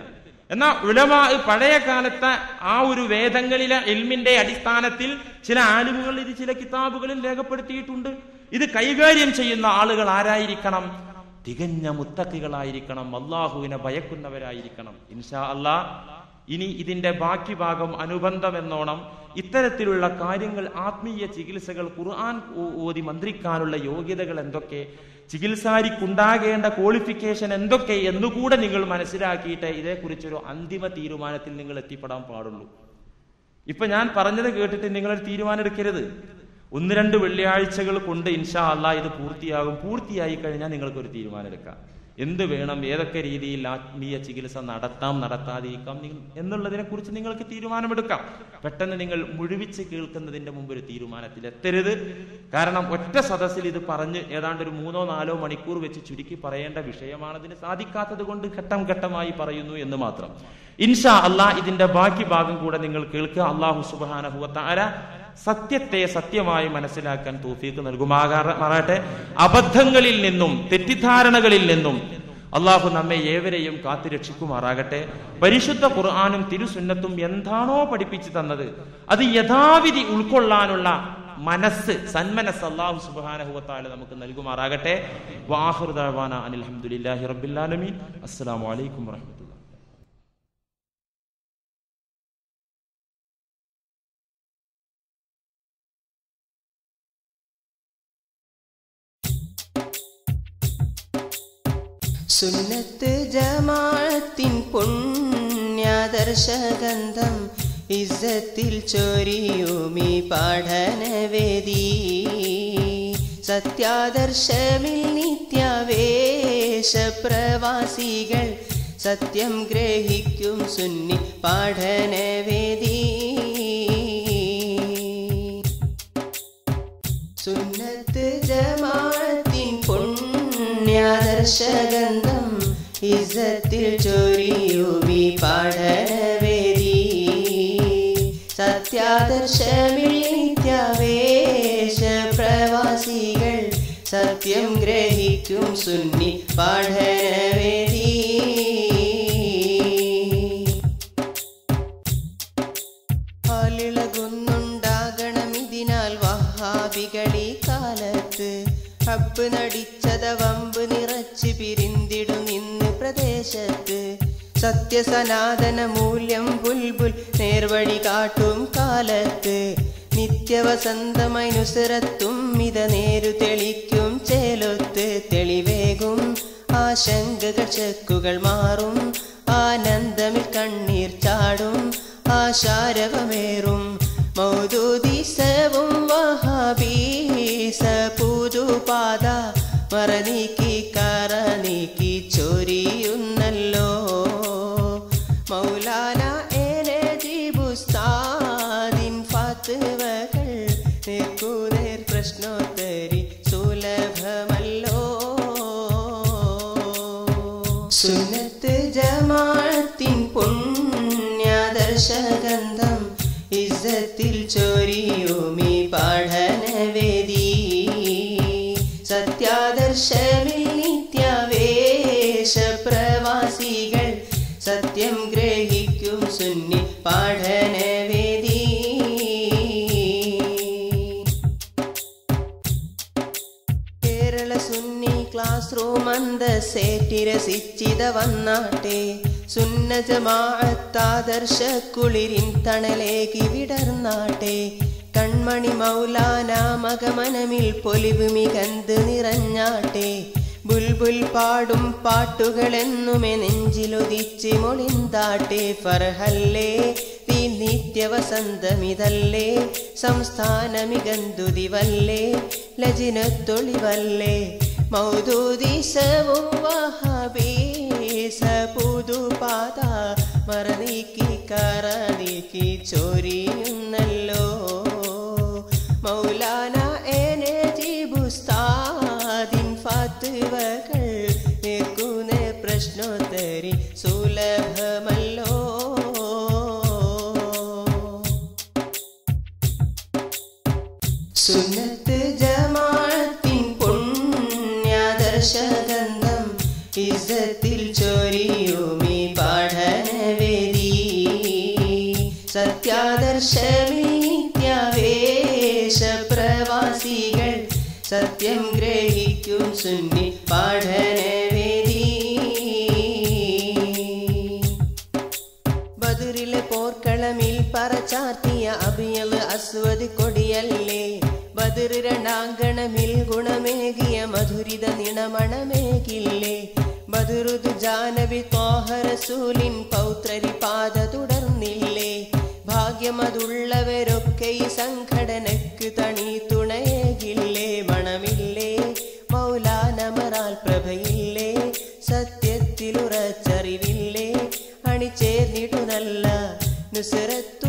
എന്നാൽ ഉലമാ പഴയ കാലത്തെ ആ ഒരു വേദങ്ങളിലെ ഇൽമിന്റെ അടിസ്ഥാനത്തിൽ ചില ആലിമുകൾ ഇത് ചില കിതാബുകളിൽ രേഖപ്പെടുത്തിയിട്ടുണ്ട്. ഇത് കൈകാര്യം ചെയ്യുന്ന ആളുകൾ ആരായിരിക്കണം? തികഞ്ഞ മുത്തഖികളായിരിക്കണം, അള്ളാഹുവിനെ ഭയക്കുന്നവരായിരിക്കണം. ഇൻഷാ അല്ലാഹ് ഇനി ഇതിന്റെ ബാക്കി ഭാഗം അനുബന്ധം എന്നോണം ഇത്തരത്തിലുള്ള കാര്യങ്ങൾ, ആത്മീയ ചികിത്സകൾ, ഖുർആൻ ഓതി മന്ത്രിക്കാനുള്ള യോഗ്യതകൾ എന്തൊക്കെ, ചികിത്സാരിക്കുണ്ടാകേണ്ട ക്വാളിഫിക്കേഷൻ എന്തൊക്കെ എന്നുകൂടെ നിങ്ങൾ മനസ്സിലാക്കിയിട്ട് ഇതേക്കുറിച്ചൊരു അന്തിമ തീരുമാനത്തിൽ നിങ്ങൾ എത്തിപ്പെടാൻ പാടുള്ളൂ. ഇപ്പൊ ഞാൻ പറഞ്ഞത് കേട്ടിട്ട് നിങ്ങളൊരു തീരുമാനം എടുക്കരുത്. 1-2 വെള്ളിയാഴ്ചകൾ കൊണ്ട് ഇൻഷാ അല്ലാഹ് ഇത് പൂർത്തിയാകും. പൂർത്തിയായി കഴിഞ്ഞാൽ നിങ്ങൾക്കൊരു തീരുമാനം എടുക്കാം. എന്ത് വേണം, ഏതൊക്കെ രീതിയിൽ ആത്മീയ ചികിത്സ നടത്താം, നടത്താതിരിക്കാം എന്നുള്ളതിനെ കുറിച്ച് നിങ്ങൾക്ക് തീരുമാനമെടുക്കാം. പെട്ടെന്ന് നിങ്ങൾ മുഴുവിച്ച് കേൾക്കുന്നതിന്റെ മുമ്പ് ഒരു തീരുമാനത്തിൽ എത്തരുത്. കാരണം ഒറ്റ സദസ്സിൽ ഇത് പറഞ്ഞ് ഏതാണ്ട് ഒരു 3-4 മണിക്കൂർ വെച്ച് ചുരുക്കി പറയേണ്ട വിഷയമാണ്. അതിന് സാധിക്കാത്തത് കൊണ്ട് ഘട്ടം ഘട്ടമായി പറയുന്നു എന്ന് മാത്രം. ഇൻഷാ അല്ലാഹ് ഇതിന്റെ ബാക്കി ഭാഗം കൂടെ നിങ്ങൾ കേൾക്കുക. അല്ലാഹു സുബ്ഹാനഹു വ തആല സത്യത്തെ സത്യമായി മനസ്സിലാക്കാൻ തൗഫീഖ് നൽകുമാറാകട്ടെ. അബദ്ധങ്ങളിൽ നിന്നും തെറ്റിദ്ധാരണകളിൽ നിന്നും അള്ളാഹു നമ്മെ ഏവരെയും കാത്തുരക്ഷിക്കുമാറാകട്ടെ. പരിശുദ്ധ ഖുർആനും തിരുസുന്നത്തും എന്താണോ പഠിപ്പിച്ചു തന്നത് അത് യഥാവിധി ഉൾക്കൊള്ളാനുള്ള മനസ്സ്, സന്മനസ് അല്ലാഹു സുബ്ഹാനഹു വ തആല നമുക്ക് നൽകുമാറാകട്ടെ. വആഖിറു ദഅവാന അനിൽ ഹംദുലില്ലാഹി റബ്ബിൽ ആലമീൻ. അസ്സലാമു അലൈക്കും വറഹ്മത്തുള്ളാഹി. സുന്നത്ത് ജമാഅത്തിൻ പുണ്യാദർശഗന്ധം ഇസ്സത്തിൽ ചൊരിയുമീ പഠനവേദി. സത്യാദർശമിൽ നിത്യാവേശ പ്രവാസികൾ സത്യം ഗ്രഹിക്കും സുന്നി പഠനവേദി. സുന്നത്ത് ജമാഅത്തിൻ പുണ്യാദർശഗന്ധം ഇസ്സത്തിൽ ചൊരിയുമീ പഠനവേദി. സത്യാദർശമിൽ നിത്യാവേശ പ്രവാസികൾ സത്യം ഗ്രഹിക്കും സുന്നി പഠനവേദി. റബ്ബ് നടിച്ചത വമ്പ് നിറച്ച് പിരിന്തിടും ഇന്ന് പ്രദേശത്ത്. സത്യസനാതന മൂല്യം ബുൽബുൽ നേർവഴി കാട്ടും കാലത്ത്. നിത്യവസന്തമായി നുസരത്തും മിത നേരു തെളിക്കും ചേലൊത്ത്. തെളിവേകും ആശങ്കകൾ ചെക്കുകൾ മാറും. ആനന്ദമിൽ കണ്ണീർ ചാടും ആശാരവമേറും. മൗദൂദീസവും വഹാബീസ പുതുപാത മറനീക്കി കറ നീക്കി ചൊരിയുന്നല്ലോ. മൗലാന എനജിബുസ്താദിൻ ഫത്വകൾ നേർക്കുനേർ പ്രശ്നോത്തരി സുലഭമല്ലോ. സുന്നത്ത് ജമാഅത്തിൻ പുണ്യാദർശഗന്ധം ഇസ്സത്തിൽ ചൊരിയുമീ പഠനവേദി. സത്യാദർശമിൽ നിത്യവേശ പ്രവാസികൾ സത്യം ഗ്രഹിക്കും സുന്നി പഠനവേദി. കേരള സുന്നി ക്ലാസ് റൂം അന്തസ്സേറ്റി രസിച്ചിത വന്നാട്ടെ. സുന്ന ജമാഅത്താദർശ കുളിരിൻ തണലേകി വിടർന്നാട്ടെ. കൺമണി മൗലാന മകമനമിൽ പൊലിവ് മികന്ത് നിറഞ്ഞാട്ടെ. ബുൽബുൽ പാടും പാട്ടുകളെന്നുമേ നെഞ്ചിലൊതിച്ച് മൊളിന്താട്ടെ. ഫർഹല്ലേ തീ നിത്യവസന്തമിതല്ലേ. സംസ്ഥാന മികന്തുതിവല്ലേ ലജിനത്തൊളിവല്ലേ. മൗദൂദീസവും വഹാബീസ പുതുപാത മറനീക്കി കറ നീക്കി ചൊരിയുന്നല്ലോ. മൗലാന എനജിബുസ്താദിൻ ഫത്വകൾ നേർക്കുനേർ പ്രശ്നോത്തരി സുലഭമല്ലോ. സുന്നത്ത് ജമാഅത്തിൻ പുണ്യാദർശഗന്ധം ഇസ്സത്തിൽ ചൊരിയുമീ പഠനവേദി. സത്യാദർശമിൽ നിത്യവേശ പ്രവാസികൾ സത്യം ഗ്രഹിക്കും സുന്നി പഠനവേദി. ബദറിലെ പോർക്കളമിൽ പറച്ചാർത്തിയ അബിയൽ അസ്വദ് കൊടിയല്ലേ. ബദർ രണാങ്കണമിൽ ഗുണമേകിയ മധുരിത നിണമണമേകില്ലേ. ബദറുദ് ജാനബി ത്വാഹ റസൂലിൻ പൗത്രരി പാത തുടർന്നില്ലേ. ഭാഗ്യമതുള്ളവരൊക്കെ ഈ സംഘടനക്ക് തണി തുണയേകില്ലേ. മണമില്ലേ മൗലാനമറാൽ പ്രഭയില്ലേ. സത്യത്തിലുറച്ചറിവില്ലേ അണിചേർന്നിടു നല്ല നുസ്രത്ത്